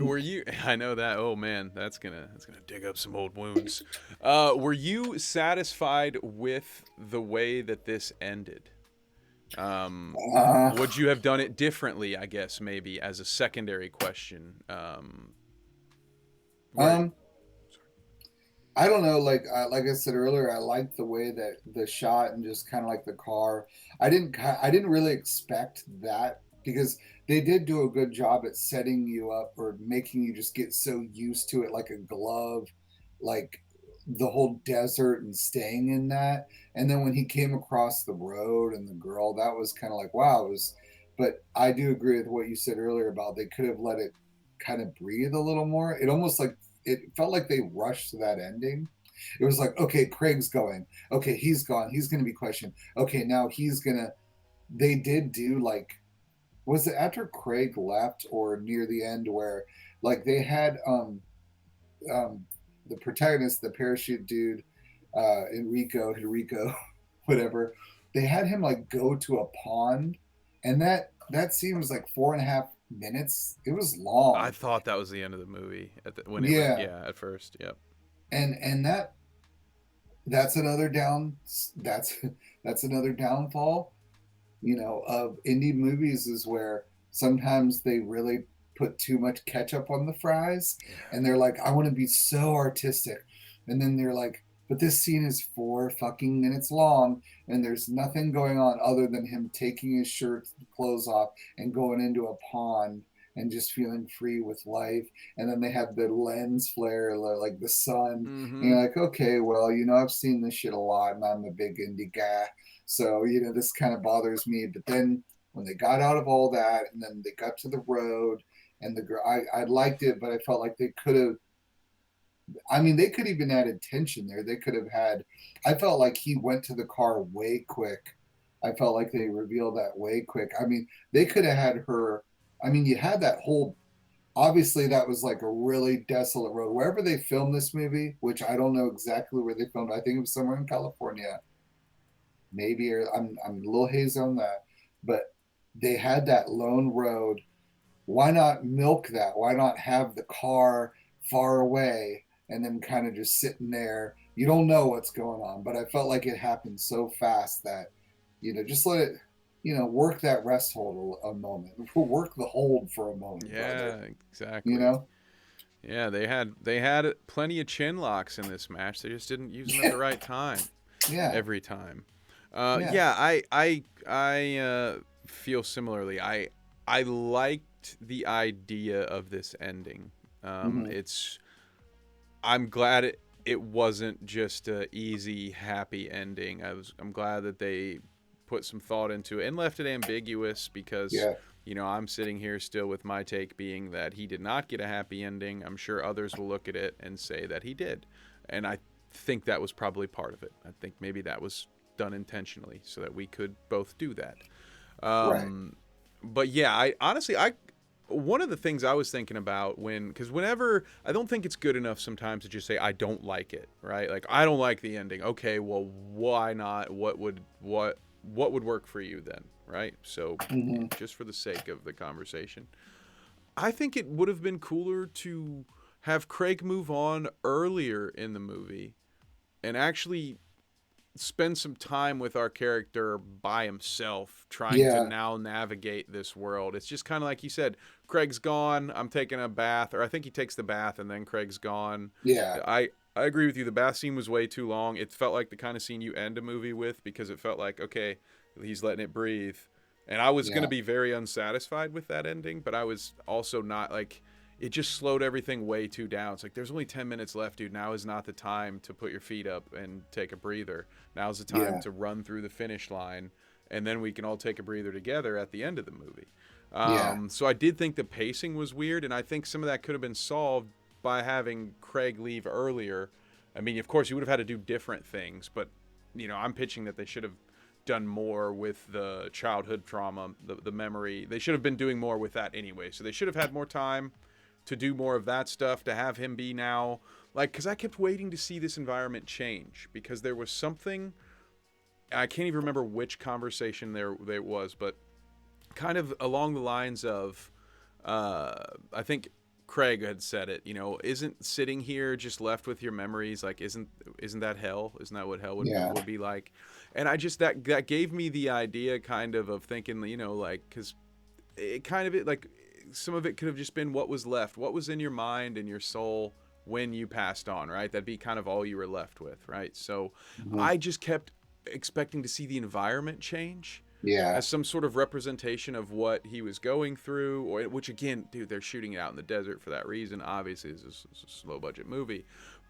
were you? I know that. Oh man, that's gonna dig up some old wounds. Were you satisfied with the way that this ended? Uh, Would you have done it differently? I guess maybe as a secondary question. Where um, I don't know. Like I said earlier, I liked the way that the shot and just kind of like the car. I didn't really expect that because they did do a good job at setting you up or making you just get so used to it, like a glove, like the whole desert and staying in that. And then when he came across the road and the girl, that was kind of like wow. It was, but I do agree with what you said earlier about they could have let it kind of breathe a little more. It almost like it felt like they rushed to that ending. It was like, okay, Craig's going. Okay, he's gone. He's going to be questioned. Okay, now he's going to. They did do like, was it after Craig left or near the end where like they had um the protagonist, the parachute dude, Enrico, whatever. They had him like go to a pond, and that seems like 4.5 minutes. It was I long. thought that was the end of the movie when it went. Yeah, Yeah, at first. Yep. and that's another down that's that's another downfall, of indie movies is where sometimes they really put too much ketchup on the fries Yeah. and they're like, I want to be so artistic. And then they're like, but this scene is 4 fucking minutes long and there's nothing going on other than him taking his shirt clothes off and going into a pond and just feeling free with life. And then they have the lens flare, like the sun. And Mm-hmm. you're like, okay, well, I've seen this shit a lot and I'm a big indie guy. So, this kind of bothers me. But then when they got out of all that and then they got to the road and the girl, I liked it, but I felt like they could have, I mean, they could even added tension there. They could have had, I felt like he went to the car way quick. I felt like they revealed that way quick. I mean, they could have had her, I mean, you had that whole, obviously that was like a really desolate road. Wherever they filmed this movie, which I don't know exactly where they filmed, I think it was somewhere in California maybe, or I'm a little hazy on that, but they had that lone road. Why not milk that? Why not have the car far away and then kind of just sitting there? You don't know what's going on, but I felt like it happened so fast that just let it, work that rest hold a moment, work the hold for a moment, brother. Yeah. You Exactly. know? Yeah. They had plenty of chin locks in this match. They just didn't use them at Yeah, the right time yeah, every time. yeah. Yeah. I feel similarly. I liked the idea of this ending. Hmm. It's I'm glad it wasn't just a easy happy ending. I'm glad that they put some thought into it and left it ambiguous because Yeah, I'm sitting here still with my take being that he did not get a happy ending. I'm sure others will look at it and say that he did. And I think that was probably part of it. I think maybe that was done intentionally so that we could both do that. right. Um, but yeah, I honestly, I one of the things I was thinking about because whenever I don't think it's good enough sometimes to just say I don't like it, right? Like I don't like the ending. Okay, well, why not? What would work for you then, right? So, Hmm. just for the sake of the conversation, I think it would have been cooler to have Craig move on earlier in the movie and actually spend some time with our character by himself trying to Yeah, now navigate this world. It's just kind of like you said, Craig's gone, I'm taking a bath, or I think he takes the bath and then Craig's gone. yeah, I agree with you. The bath scene was way too long. It felt like the kind of scene you end a movie with because it felt like, okay, he's letting it breathe. And I was going to yeah, be very unsatisfied with that ending, but I was also not like it just slowed everything way too down. It's like there's only 10 minutes left, dude. Now is not the time to put your feet up and take a breather. Now's the time yeah, to run through the finish line, and then we can all take a breather together at the end of the movie. yeah, So I did think the pacing was weird, and I think some of that could have been solved by having Craig leave earlier. I mean, of course, you would have had to do different things, but I'm pitching that they should have done more with the childhood trauma, the memory. They should have been doing more with that anyway. So they should have had more time to do more of that stuff, to have him be now like, because I kept waiting to see this environment change because there was something I can't even remember which conversation there was, but kind of along the lines of, I think Craig had said it. You know, isn't sitting here just left with your memories like isn't that hell? Isn't that what hell Yeah. would be like? And I just that gave me the idea kind of thinking, you know, like because it kind of it like some of it could have just been what was left, what was in your mind and your soul when you passed on, right? That'd be kind of all you were left with, right? So Mhm. I just kept expecting to see the environment change Yeah. as some sort of representation of what he was going through, or which again, dude, they're shooting it out in the desert for that reason. Obviously, this is a slow budget movie,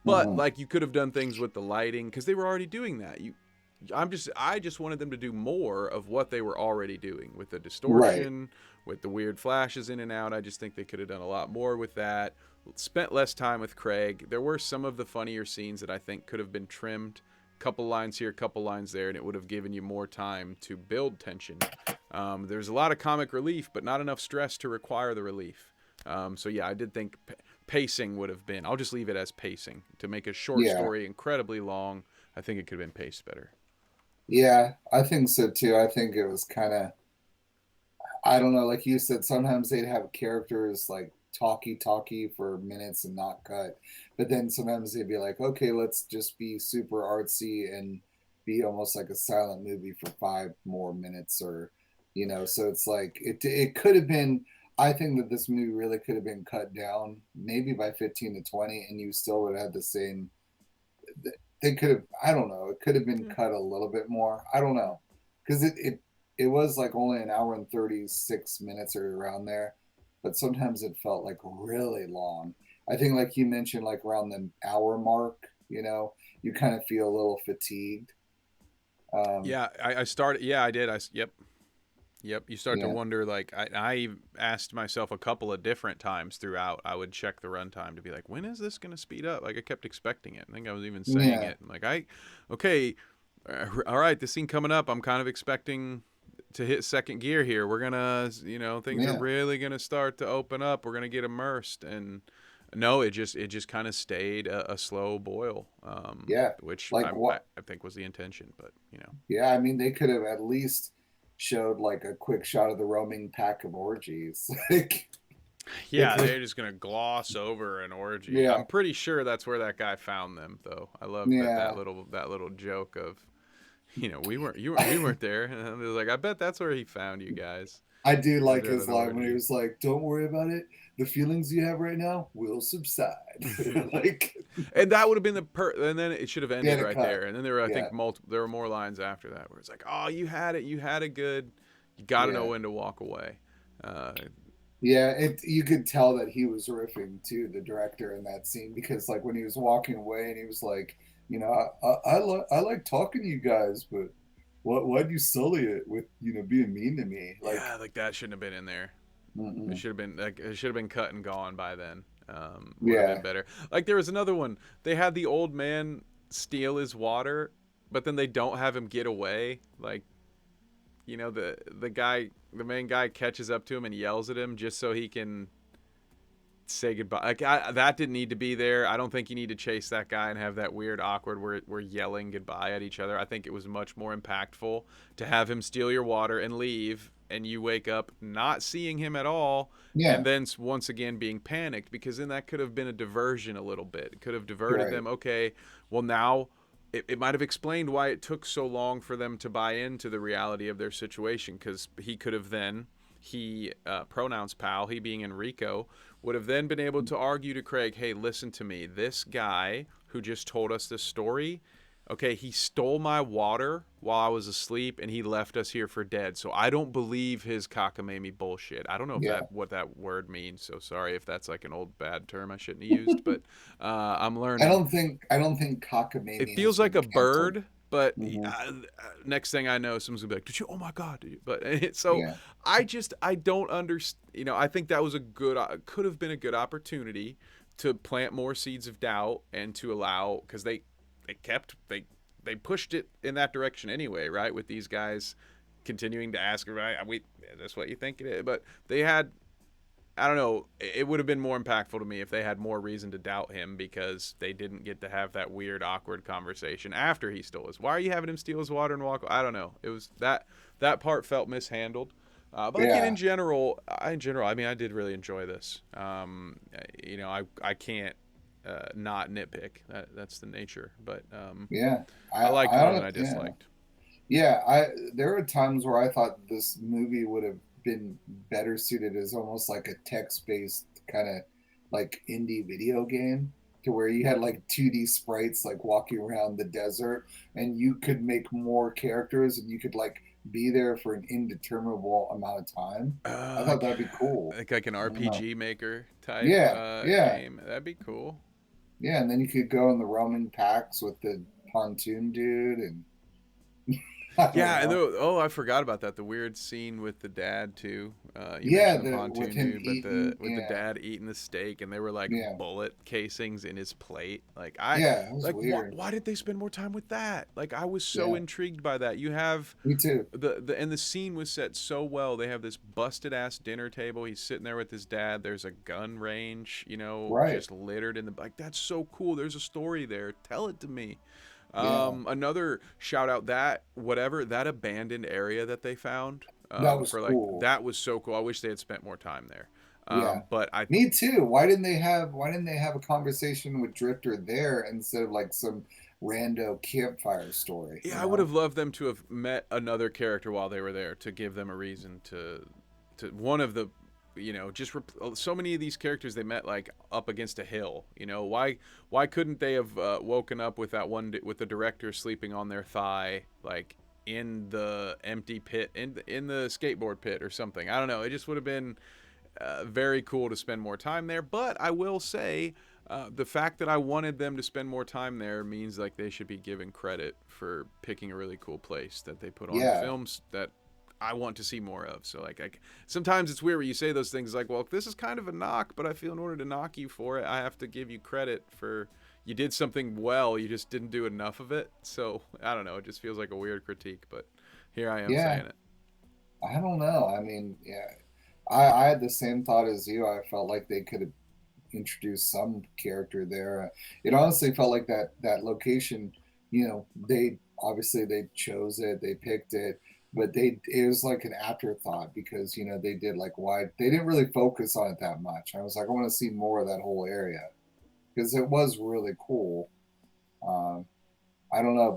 but Mhm. like you could have done things with the lighting because they were already doing that. I just wanted them to do more of what they were already doing with the Right. distortion, with the weird flashes in and out. I just think they could have done a lot more with that. Spent less time with Craig. There were some of the funnier scenes that I think could have been trimmed. Couple lines here, couple lines there, and it would have given you more time to build tension. There's a lot of comic relief, but not enough stress to require the relief. So yeah, I did think pacing would have been. I'll just leave it as pacing to make a short Yeah. story incredibly long. I think it could have been paced better. Yeah. I think so too. I think it was kind of, I don't know, like you said, sometimes they'd have characters like talky for minutes and not cut. But then sometimes they'd be like, okay, let's just be super artsy and be almost like a silent movie for 5 more minutes, or so it's like it could have been. I think that this movie really could have been cut down maybe by 15 to 20, and you still would have had the same. They could have, I don't know, it could have been Yeah. cut a little bit more. I don't know. Because it was like only an hour and 36 minutes or around there, but sometimes it felt like really long. I think, like you mentioned, like around the hour mark, you kind of feel a little fatigued. Um, Yeah, I started. Yeah, I did. Yep, yep. You start to yeah, wonder. Like I asked myself a couple of different times throughout. I would check the runtime to be like, when is this going to speed up? Like I kept expecting it. I think I was even saying yeah, it. Like okay, all right. The scene coming up. I'm kind of expecting to hit second gear here. We're gonna, things are yeah, really gonna start to open up. We're gonna get immersed, and no, it just kind of stayed a slow boil, yeah. which Like what? I think was the intention. But Yeah, I mean, they could have at least showed like a quick shot of the roaming pack of orgies. Like, if yeah, they're just gonna gloss over an orgy. yeah, I'm pretty sure that's where that guy found them, though. I love yeah. that little joke of, we weren't there. And it was like, I bet that's where he found you guys. I do He was like at his an line when he orgy. was like, "Don't worry about it. The feelings you have right now will subside." Like, And that would have been and then it should have they had ended a right cut. there. And then there were, I Yeah, think, there were more lines after that where it's like, oh, you had it, you had a good, you got to know yeah, when to walk away. Uh, yeah. It you could tell that he was riffing too, the director in that scene, because like when he was walking away and he was like, I like talking to you guys, but why'd you sully it with being mean to me? Like, yeah, like that shouldn't have been in there. It mm-mm. should have been like it should have been cut and gone by then. Would have been Yeah, better. Like there was another one. They had the old man steal his water, but then they don't have him get away. Like the main guy catches up to him and yells at him just so he can say goodbye. Like that didn't need to be there. I don't think you need to chase that guy and have that weird awkward where we're yelling goodbye at each other. I think it was much more impactful to have him steal your water and leave, and you wake up not seeing him at all, and yeah, then once again being panicked, because then that could have been a diversion a little bit. It could have diverted right. them. Okay, well now it might have explained why it took so long for them to buy into the reality of their situation, because he could have then pronouns pal, he being Enrico, would have then been able to argue to Craig, hey, listen to me. This guy who just told us this story, okay, he stole my water while I was asleep and he left us here for dead. So I don't believe his cockamamie bullshit. I don't know if Yeah. that what that word means. So sorry if that's like an old bad term I shouldn't have used, but I'm learning. I don't think It cockamamie has feels like been a canceled. bird, but Hmm. next thing I know, someone's gonna be like, "Did you? Oh my god!" Did you? But so Yeah. I don't understand. I think that was a good, could have been a good opportunity to plant more seeds of doubt and to allow, because they pushed it in that direction anyway, right? With these guys continuing to ask, right? We, is this what you think it is? But they had I don't know. It would have been more impactful to me if they had more reason to doubt him because they didn't get to have that weird, awkward conversation after he stole his. Why are you having him steal his water and walk? I don't know. It was that part felt mishandled. But again, Yeah, in general, I mean, I did really enjoy this. I can't not nitpick. That's the nature. But yeah. I liked I more than don't, I yeah. disliked. Yeah, there were times where I thought this movie would have been better suited as almost like a text-based kind of like indie video game, to where you had like 2D sprites like walking around the desert, and you could make more characters and you could like be there for an indeterminable amount of time. I thought Like, that'd be cool. like an I don't know. RPG maker type Yeah, yeah, game. That'd be cool. yeah, and then you could go in the roaming packs with the pontoon dude, and I don't Yeah, and know. I forgot about that. The weird scene with the dad too. You Yeah, mentioned the the with pontoon him dude, but the eating, with the yeah, dad eating the steak, and they were like yeah. bullet casings in his plate. Yeah, it was Like weird. why did they spend more time with that? Like I was so Yeah, intrigued by that. You have me too. the scene was set so well. They have this busted ass dinner table. He's sitting there with his dad. There's a gun range, Right. just littered in the like. That's so cool. There's a story there. Tell it to me. Yeah, Another shout out that whatever that abandoned area that they found that was for like cool. that was so cool. I wish they had spent more time there. Yeah, But I me too. Why didn't they have a conversation with Drifter there instead of like some rando campfire story? yeah, You I would know? have loved them to have met another character while they were there to give them a reason to one of the so many of these characters they met like up against a hill. Why couldn't they have woken up with that one with the director sleeping on their thigh like in the empty pit in the skateboard pit or something? I don't know. It just would have been very cool to spend more time there. But I will say, the fact that I wanted them to spend more time there means like they should be given credit for picking a really cool place that they put on Yeah, films that I want to see more of. So sometimes it's weird when you say those things like, well, this is kind of a knock, but I feel in order to knock you for it, I have to give you credit for you did something well, you just didn't do enough of it. So I don't know, it just feels like a weird critique, but here I am yeah. saying it. I don't know. I mean, yeah, I had the same thought as you. I felt like they could have introduced some character there. It honestly felt like that location. They obviously they chose it, they picked it, but it was like an afterthought because they did like why they didn't really focus on it that much. I was like, I want to see more of that whole area because it was really cool. Um, I don't know,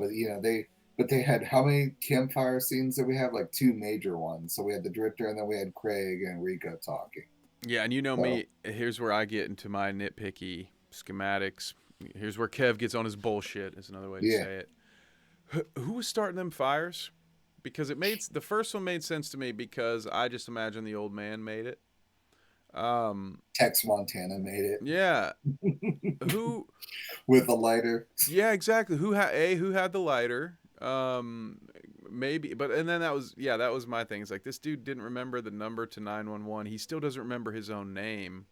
but they had how many campfire scenes did we have? Like two major ones. So we had the Drifter, and then we had Craig and Rico talking. Yeah, and you know So me, here's where I get into my nitpicky schematics. Here's where Kev gets on his bullshit, is another way to yeah, say it. Who was starting them fires? Because the first one made sense to me because I just imagine the old man made it. Um, Tex Montana made yeah. it Who with a lighter. Yeah, exactly. Who had the lighter? Maybe, but and then that was my thing. It's like this dude didn't remember the number to 911. He still doesn't remember his own name,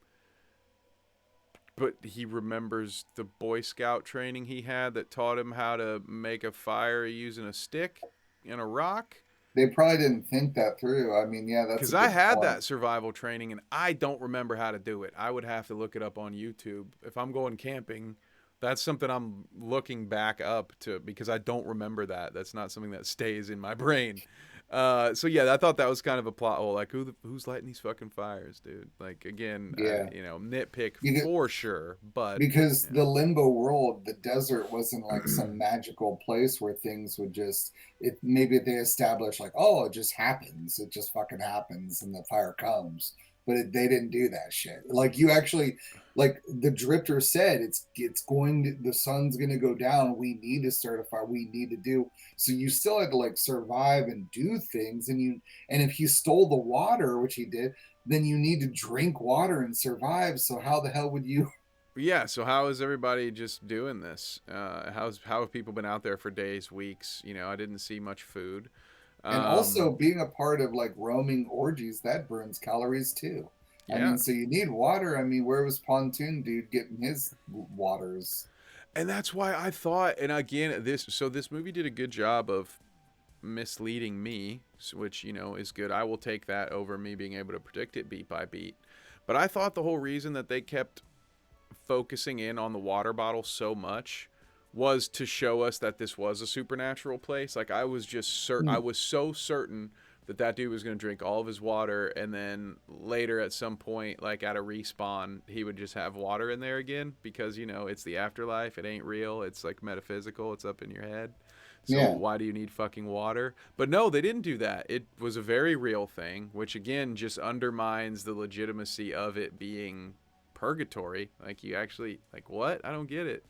but he remembers the Boy Scout training he had that taught him how to make a fire using a stick and a rock. They probably didn't think that through. I mean, yeah, that's a Because I good had point. that survival training and I don't remember how to do it. I would have to look it up on YouTube. If I'm going camping, that's something I'm looking back up to because I don't remember that. That's not something that stays in my brain. So yeah, I thought that was kind of a plot hole. Like who's lighting these fucking fires, dude? Like again, Yeah, nitpick you get, for sure. But because yeah, the limbo world, the desert wasn't like some magical place where things would just it. Maybe they established like, oh, it just happens. It just fucking happens, and the fire comes. But they didn't do that shit. Like you actually, like the drifter said, it's going to the sun's going to go down. We need to start a fire. We need to do. So you still had to like survive and do things, and if he stole the water, which he did, then you need to drink water and survive. So how the hell would you yeah. So how is everybody just doing this? How have people been out there for days, weeks? I didn't see much food. And also Um, being a part of like roaming orgies, that burns calories too. I yeah, mean, so you need water. I mean, where was Pontoon Dude getting his waters? and that's why I thought, and again, this movie did a good job of misleading me, which is good. I will take that over me being able to predict it beat by beat. But I thought the whole reason that they kept focusing in on the water bottle so much was to show us that this was a supernatural place. Like I Mm, was so certain that that dude was going to drink all of his water, and then later at some point, like at a respawn, he would just have water in there again because it's the afterlife. It ain't real. It's like metaphysical. It's up in your head. So yeah, why do you need fucking water? But no, they didn't do that. It was a very real thing, which again just undermines the legitimacy of it being purgatory. Like you actually like what? I don't get it.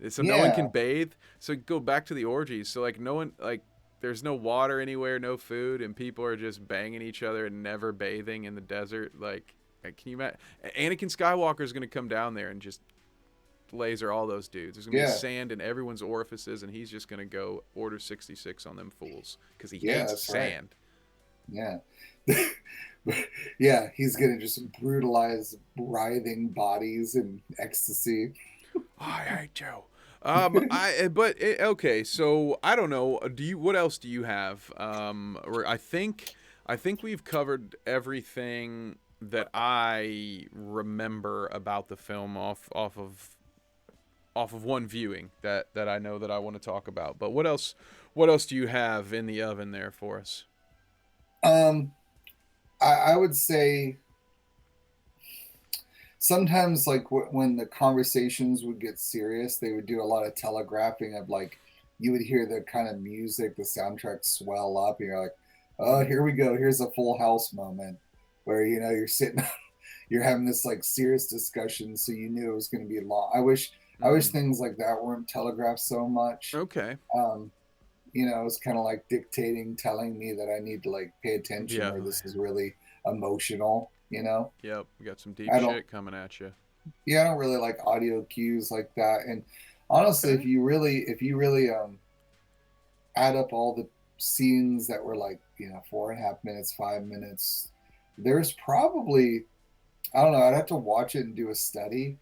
So no one can yeah, bathe. So go back to the orgies. So like no one like there's no water anywhere, no food, and people are just banging each other and never bathing in the desert. Can you imagine? Anakin Skywalker is going to come down there and just laser all those dudes. There's going to be yeah, sand in everyone's orifices, and he's just going to go order 66 on them fools because he yeah. hates That's right. sand. Yeah. Yeah, he's gonna just brutalize writhing bodies in ecstasy. I hate you. Okay, so I don't know. What else do you have? I think we've covered everything that I remember about the film off of one viewing that I know that I want to talk about. But what else do you have in the oven there for us? Um, I would say sometimes, like when the conversations would get serious, they would do a lot of telegraphing of like you would hear the kind of music, the soundtrack swell up, and you're like, oh, here we go. Here's a Full House moment where you're sitting, you're having this like serious discussion, so you knew it was going to be long. I wish Mm, things like that weren't telegraphed so much. okay. Um, it's kind of like dictating, telling me that I need to like pay attention Yeah. or this is really emotional. Yep. We got some deep I don't, shit coming at you. yeah, I don't really like audio cues like that. And honestly, Okay. if you really add up all the scenes that were like, 4.5 minutes, 5 minutes, there's probably, I don't know, I'd have to watch it and do a study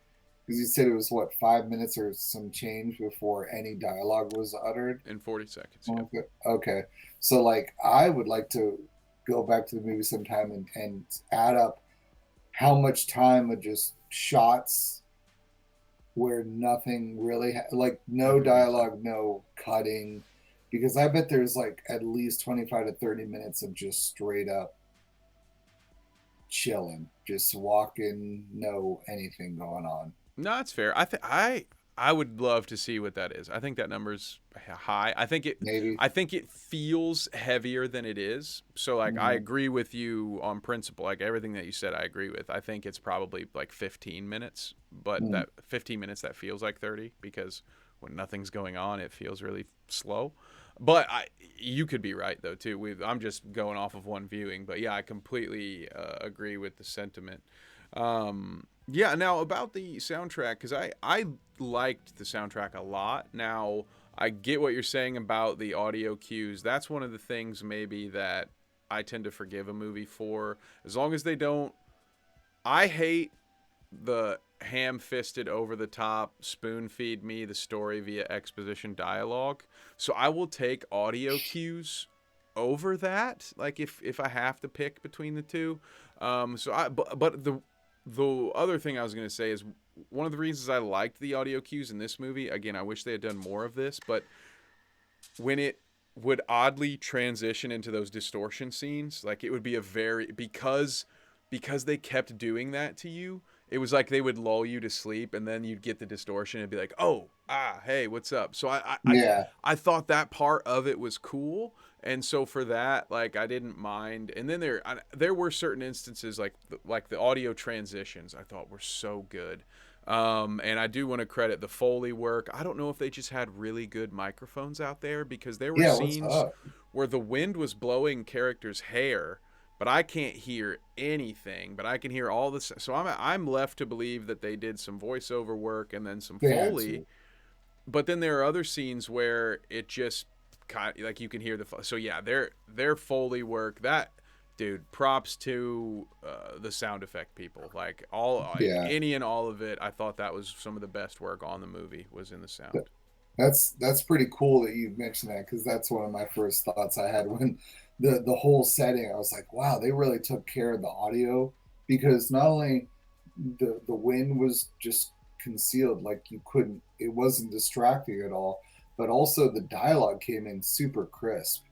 because you said it was what, 5 minutes or some change before any dialogue was uttered. In 40 seconds. Yep. Okay. Okay. So like I would like to go back to the movie sometime and add up how much time of just shots where nothing really like no Mm-hmm. dialogue, no cutting, because I bet there's like at least 25 to 30 minutes of just straight up chilling, just walking, no anything going on. No, that's fair. I would love to see what that is. I think that number's high. Maybe. I think it feels heavier than it is. So like I Mm, agree with you on principle. Like everything that you said I agree with. I think it's probably like 15 minutes, but mm, that 15 minutes that feels like 30 because when nothing's going on it feels really slow. But you could be right though too. I'm just going off of one viewing, but yeah, I completely agree with the sentiment. Yeah, now about the soundtrack, because I liked the soundtrack a lot. Now, I get what you're saying about the audio cues. That's one of the things maybe that I tend to forgive a movie for. As long as they don't. I hate the ham fisted, over the top, spoon feed me the story via exposition dialogue. So I will take audio cues over that, like if I have to pick between the two. But the other thing I was going to say is one of the reasons I liked the audio cues in this movie. Again, I wish they had done more of this, but when it would oddly transition into those distortion scenes, like it would be a very because they kept doing that to you. It was like they would lull you to sleep, and then you'd get the distortion and be like, "Oh, hey, what's up?" So yeah. I thought that part of it was cool, and so for that, like I didn't mind. And then there were certain instances like the audio transitions I thought were so good. And I do want to credit the Foley work. I don't know if they just had really good microphones out there because there were Yeah, what's scenes up? where the wind was blowing characters' hair, but I can't hear anything. But I can hear all this. So I'm left to believe that they did some voiceover work and then some They had Foley. to. But then there are other scenes where it just kind of, like you can hear so yeah, their Foley work that dude, props to the sound effect people. Like Yeah. any and all of it. I thought that was some of the best work on the movie was in the Th- sound. That's pretty cool that you mentioned that because that's one of my first thoughts I had when the whole setting. I was like, wow, they really took care of the audio because not only the wind was just concealed, like you couldn't, it wasn't distracting at all, but also the dialogue came in super crisp.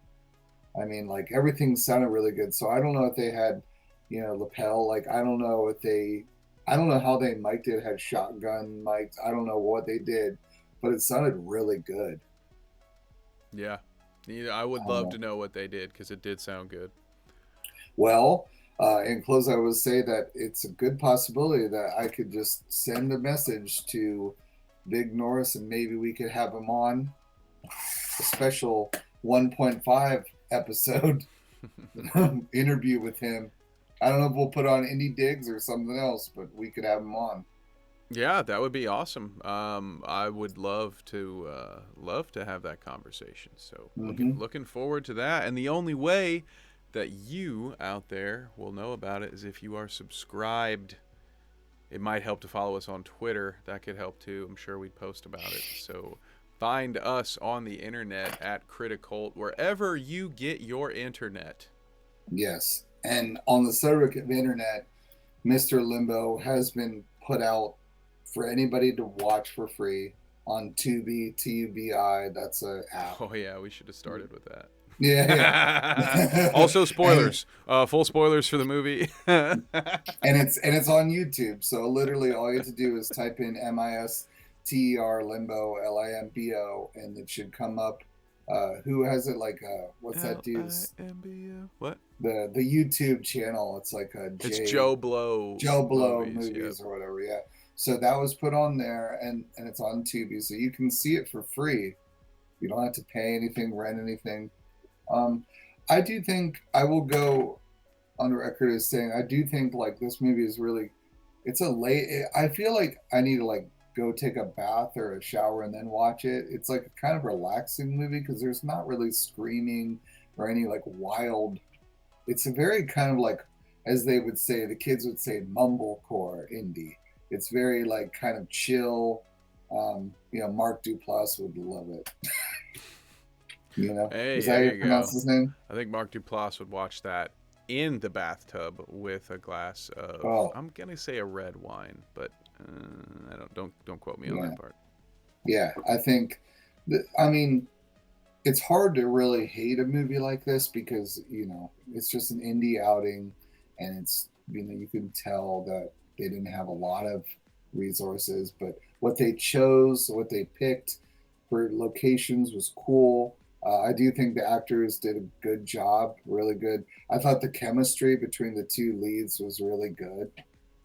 I mean, like everything sounded really good. So I don't know if they had, lapel. Like I don't know if they, I don't know how they mic'd it. Had shotgun mics. I don't know what they did, but it sounded really good. Yeah. I would love to know what they did because it did sound good. Well, in close, I would say that it's a good possibility that I could just send a message to Big Norris and maybe we could have him on a special 1.5 episode interview with him. I don't know if we'll put on Indie Digs or something else, but we could have him on. Yeah, that would be awesome. I would love to have that conversation. So Mm-hmm. looking forward to that. And the only way that you out there will know about it is if you are subscribed. It might help to follow us on Twitter. That could help too. I'm sure we'd post about it. So find us on the internet at Criticult, wherever you get your internet. Yes. And on the subject of internet, Mister Limbo has been put out for anybody to watch for free on Tubi, Tubi. That's a app. Oh yeah, we should have started with Yeah, that. yeah. Also, and spoilers. Full spoilers for the movie. and it's on YouTube. So literally, all you have to do is type in Mister Limbo Limbo, and it should come up. Who has it? Like, what's that dude's Limbo. What? the YouTube channel? It's like a It's J Joe Blow Joe Blow movies. Yep. movies or whatever. Yeah. So that was put on there, and it's on Tubi, so you can see it for free. You don't have to pay anything, rent anything. Um, I do think I will go on record as saying I do think like this movie is really, it's a late. I feel like I need to like go take a bath or a shower and then watch it. It's like a kind of relaxing movie because there's not really screaming or any like wild. It's a very kind of like, as they would say, the kids would say, mumblecore indie. It's very like kind of chill. Mark Duplass would love it. Hey, Is that how there you you pronounce go. his name? I think Mark Duplass would watch that in the bathtub with a glass of, Oh, I'm gonna say a red wine, but I don't quote me on yeah, that part. yeah. I think, I mean, it's hard to really hate a movie like this because it's just an indie outing, and it's you can tell that they didn't have a lot of resources, but what they chose, what they picked for locations was cool. I do think the actors did a good job, really good. I thought the chemistry between the two leads was really good.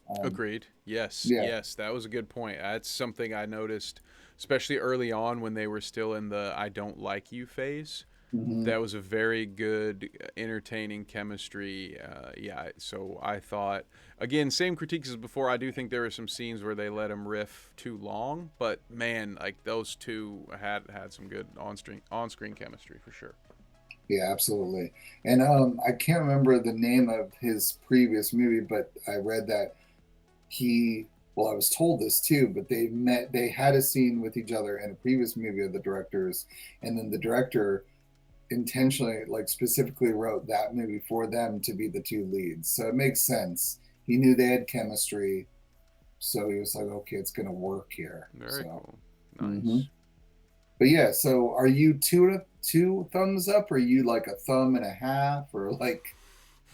Um, Agreed. Yes, yeah. yes, that was a good point. That's something I noticed, especially early on when they were still in the "I don't like you" phase. Hmm. That was a very good, entertaining chemistry. Yeah, so I thought, again, same critiques as before. I do think there were some scenes where they let him riff too long, but man, like those two had some good on screen chemistry for sure. Yeah, absolutely. And I can't remember the name of his previous movie, but I read that he, well, I was told this too, but they had a scene with each other in a previous movie of the directors, and then the director intentionally, like specifically wrote that movie for them to be the two leads. So it makes sense. He knew they had chemistry, so he was like, okay, it's going to work here. Very So, cool. mm-hmm. Nice. But yeah, so are you two thumbs up, or are you like a thumb and a half, or like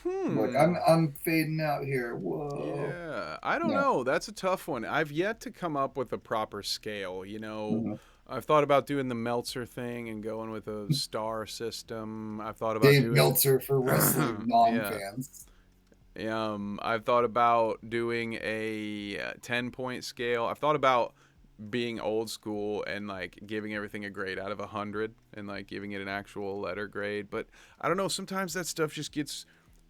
I'm Hmm. I'm fading out here. Whoa. Yeah, I don't Yeah. know. That's a tough one. I've yet to come up with a proper scale. Mm-hmm. I've thought about doing the Meltzer thing and going with a star system. I've thought about Dave doing, Meltzer for wrestling yeah. non-fans. I've thought about doing a 10-point scale. I've thought about being old school and like giving everything a grade out of 100 and like giving it an actual letter grade. But I don't know. Sometimes that stuff just gets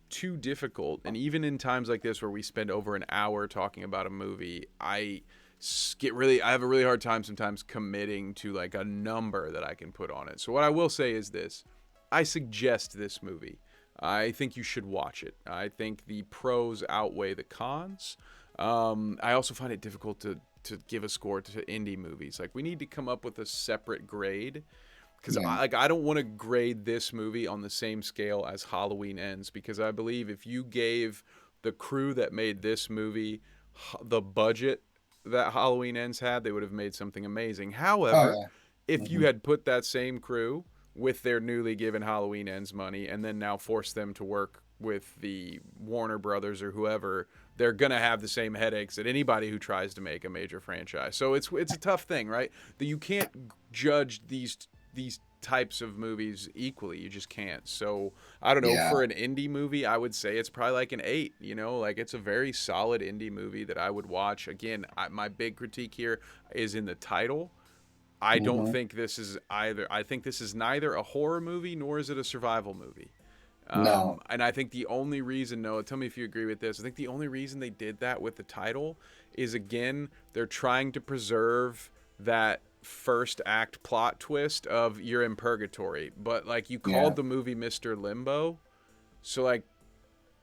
too difficult. And even in times like this where we spend over an hour talking about a movie, I have a really hard time sometimes committing to like a number that I can put on it. So what I will say is this: I suggest this movie. I think you should watch it. I think the pros outweigh the cons. I also find it difficult to give a score to indie movies. Like we need to come up with a separate grade because Yeah. I don't want to grade this movie on the same scale as Halloween Ends, because I believe if you gave the crew that made this movie, the budget that Halloween Ends had, they would have made something amazing. Oh However, yeah. if you Hmm. had put that same crew with their newly given Halloween Ends money and then now forced them to work with the Warner Brothers or whoever, they're gonna have the same headaches that anybody who tries to make a major franchise. So it's a tough thing, right? That you can't judge these types of movies equally. You just can't. So I don't know. Yeah. For an indie movie, I would say it's probably like an 8. You know, like it's a very solid indie movie that I would watch. Again, my big critique here is in the title. I don't Hmm. think this is either. I think this is neither a horror movie nor is it a survival movie. No. And I think the only reason, Noah, tell me if you agree with this. I think the only reason they did that with the title is, again, they're trying to preserve that first act plot twist of you're in purgatory. But like you Yeah. called the movie Mister Limbo, so like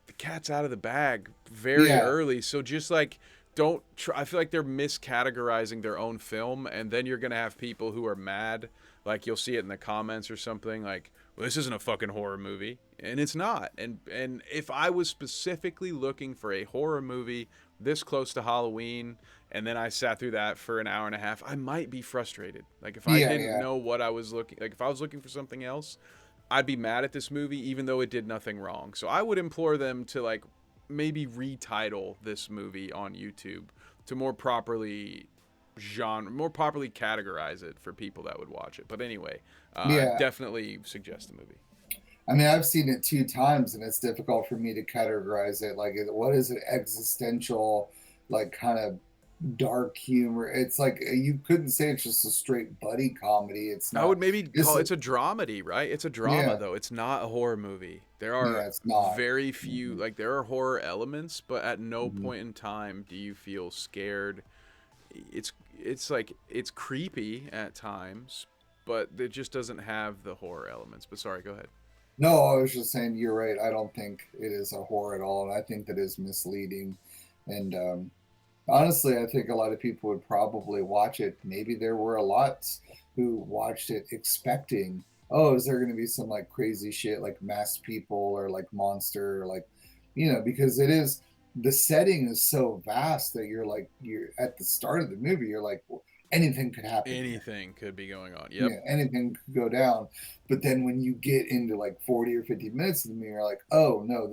the cat's out of the bag very Yeah. early. So just like don't try. I feel like they're miscategorizing their own film, and then you're gonna have people who are mad. Like you'll see it in the comments or something like, "Well, this isn't a fucking horror movie," and it's not. And if I was specifically looking for a horror movie this close to Halloween, and then I sat through that for an hour and a half, I might be frustrated. Like if I Yeah. didn't Yeah. know what I was looking, like if I was looking for something else, I'd be mad at this movie even though it did nothing wrong. So I would implore them to like maybe retitle this movie on YouTube to more properly categorize it for people that would watch it. But anyway, Yeah. definitely suggest the movie. I mean, I've seen it 2 times, and it's difficult for me to categorize it. Like, what is it? Existential, like kind of dark humor. It's like you couldn't say it's just a straight buddy comedy. It's I not. would maybe It's call it's a dramedy, right? It's a drama yeah, though. It's not a horror movie. There are yeah. It's not. very few Hmm. like there are horror elements, but at no Hmm. point in time do you feel scared. It's like it's creepy at times, but it just doesn't have the horror elements. But sorry, go ahead. No, I was just saying you're right. I don't think it is a horror at all, and I think that is misleading. And honestly, I think a lot of people would probably watch it. Maybe there were a lot who watched it expecting, oh, is there going to be some like crazy shit like masked people or like monster or like, because it is the setting is so vast that you're at the start of the movie, you're like, well, anything could happen here. Anything could be going on. Yep. Yeah, anything could go down. But then when you get into like 40 or 50 minutes of the movie, you're like, oh no,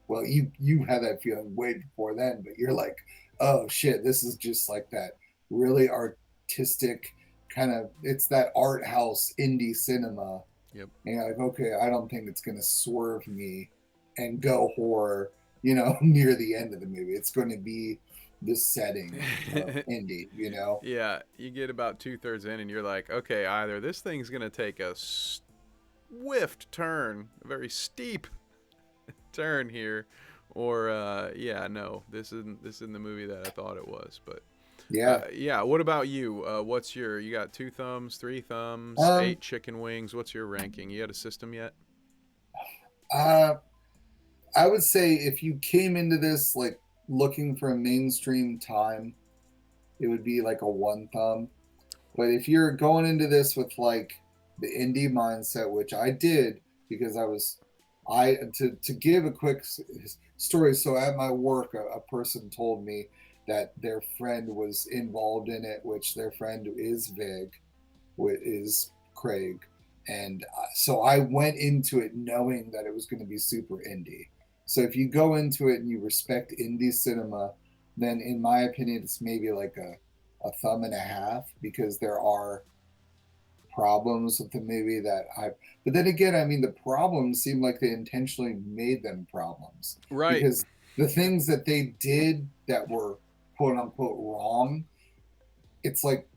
well, you had that feeling way before then, but you're like, oh shit, this is just like that really artistic kind of, it's that art house indie cinema. Yep. And you're like, okay, I don't think it's gonna swerve me and go horror, near the end of the movie. It's going to be the setting of indie. Yeah, you get about 2/3 in, and you're like, okay, either this thing's gonna take a swift turn, a very steep turn here, or yeah, no, this isn't the movie that I thought it was. But Yeah. yeah, what about you? What's you got 2 thumbs, 3 thumbs, Um, 8 chicken wings? What's your ranking? You got a system yet? uh, I would say if you came into this like looking for a mainstream time, it would be like a 1 thumb. But if you're going into this with like the indie mindset, which I did because to give a quick story. So at my work, a person told me that their friend was involved in it, which their friend is Vig, is Craig. And so I went into it knowing that it was going to be super indie. So if you go into it and you respect indie cinema, then in my opinion, it's maybe like a thumb and a half because there are problems with the movie but then again, I mean, the problems seem like they intentionally made them problems Right. because the things that they did that were quote unquote wrong, it's like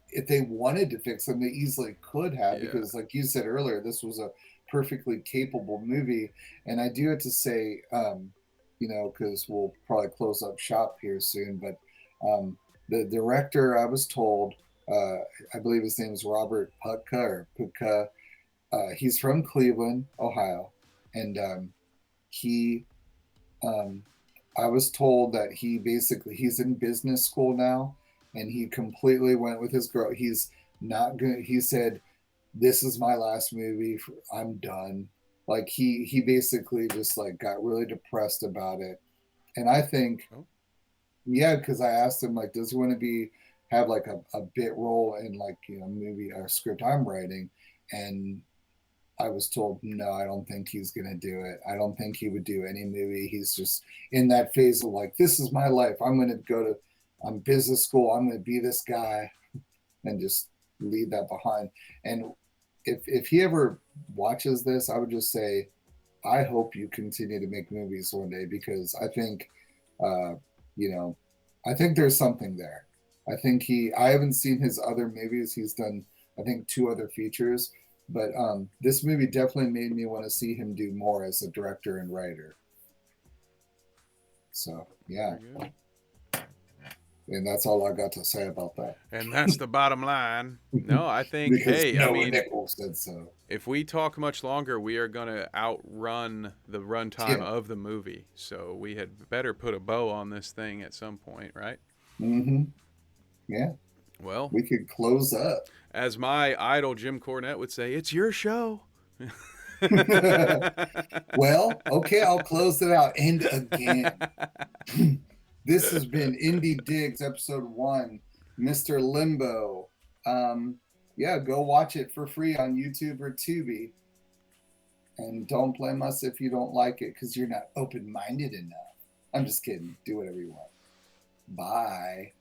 if they wanted to fix them, they easily could have Yeah. because, like you said earlier, this was a perfectly capable movie. And I do have to say, because we'll probably close up shop here soon, but the director, I was told, uh, I believe his name is Robert Putka or Putka. He's from Cleveland, Ohio, and he um, I was told that he's in business school now, and he completely went with his girl. He's not good. He said, "This is my last movie. I'm done." Like he basically just like got really depressed about it, And I think, Oh, yeah, because I asked him like, does he want to have like a bit role in like movie or script I'm writing, and I was told no, I don't think he's gonna do it. I don't think he would do any movie. He's just in that phase of like, this is my life. I'm gonna go to business school. I'm gonna be this guy and just leave that behind. And if he ever watches this, I would just say, I hope you continue to make movies one day because I think, uh, you know, I think there's something there. I haven't seen his other movies. He's done, I think, two other features, but this movie definitely made me want to see him do more as a director and writer. So, yeah. very good. And that's all I got to say about that And that's the bottom line. No, I think, because hey, I Noah mean, Nichols said so. if we talk much longer, we are going to outrun the runtime Yeah. of the movie. So we had better put a bow on this thing at some point, right? Mm-hmm. Yeah. Well, We could close up. as my idol Jim Cornette would say, it's your show. Well, okay, I'll close it out. And again, this has been Indie Digs episode 1, Mister Limbo. Yeah, go watch it for free on YouTube or Tubi. And don't blame us if you don't like it because you're not open minded enough. I'm just kidding. Do whatever you want. Bye.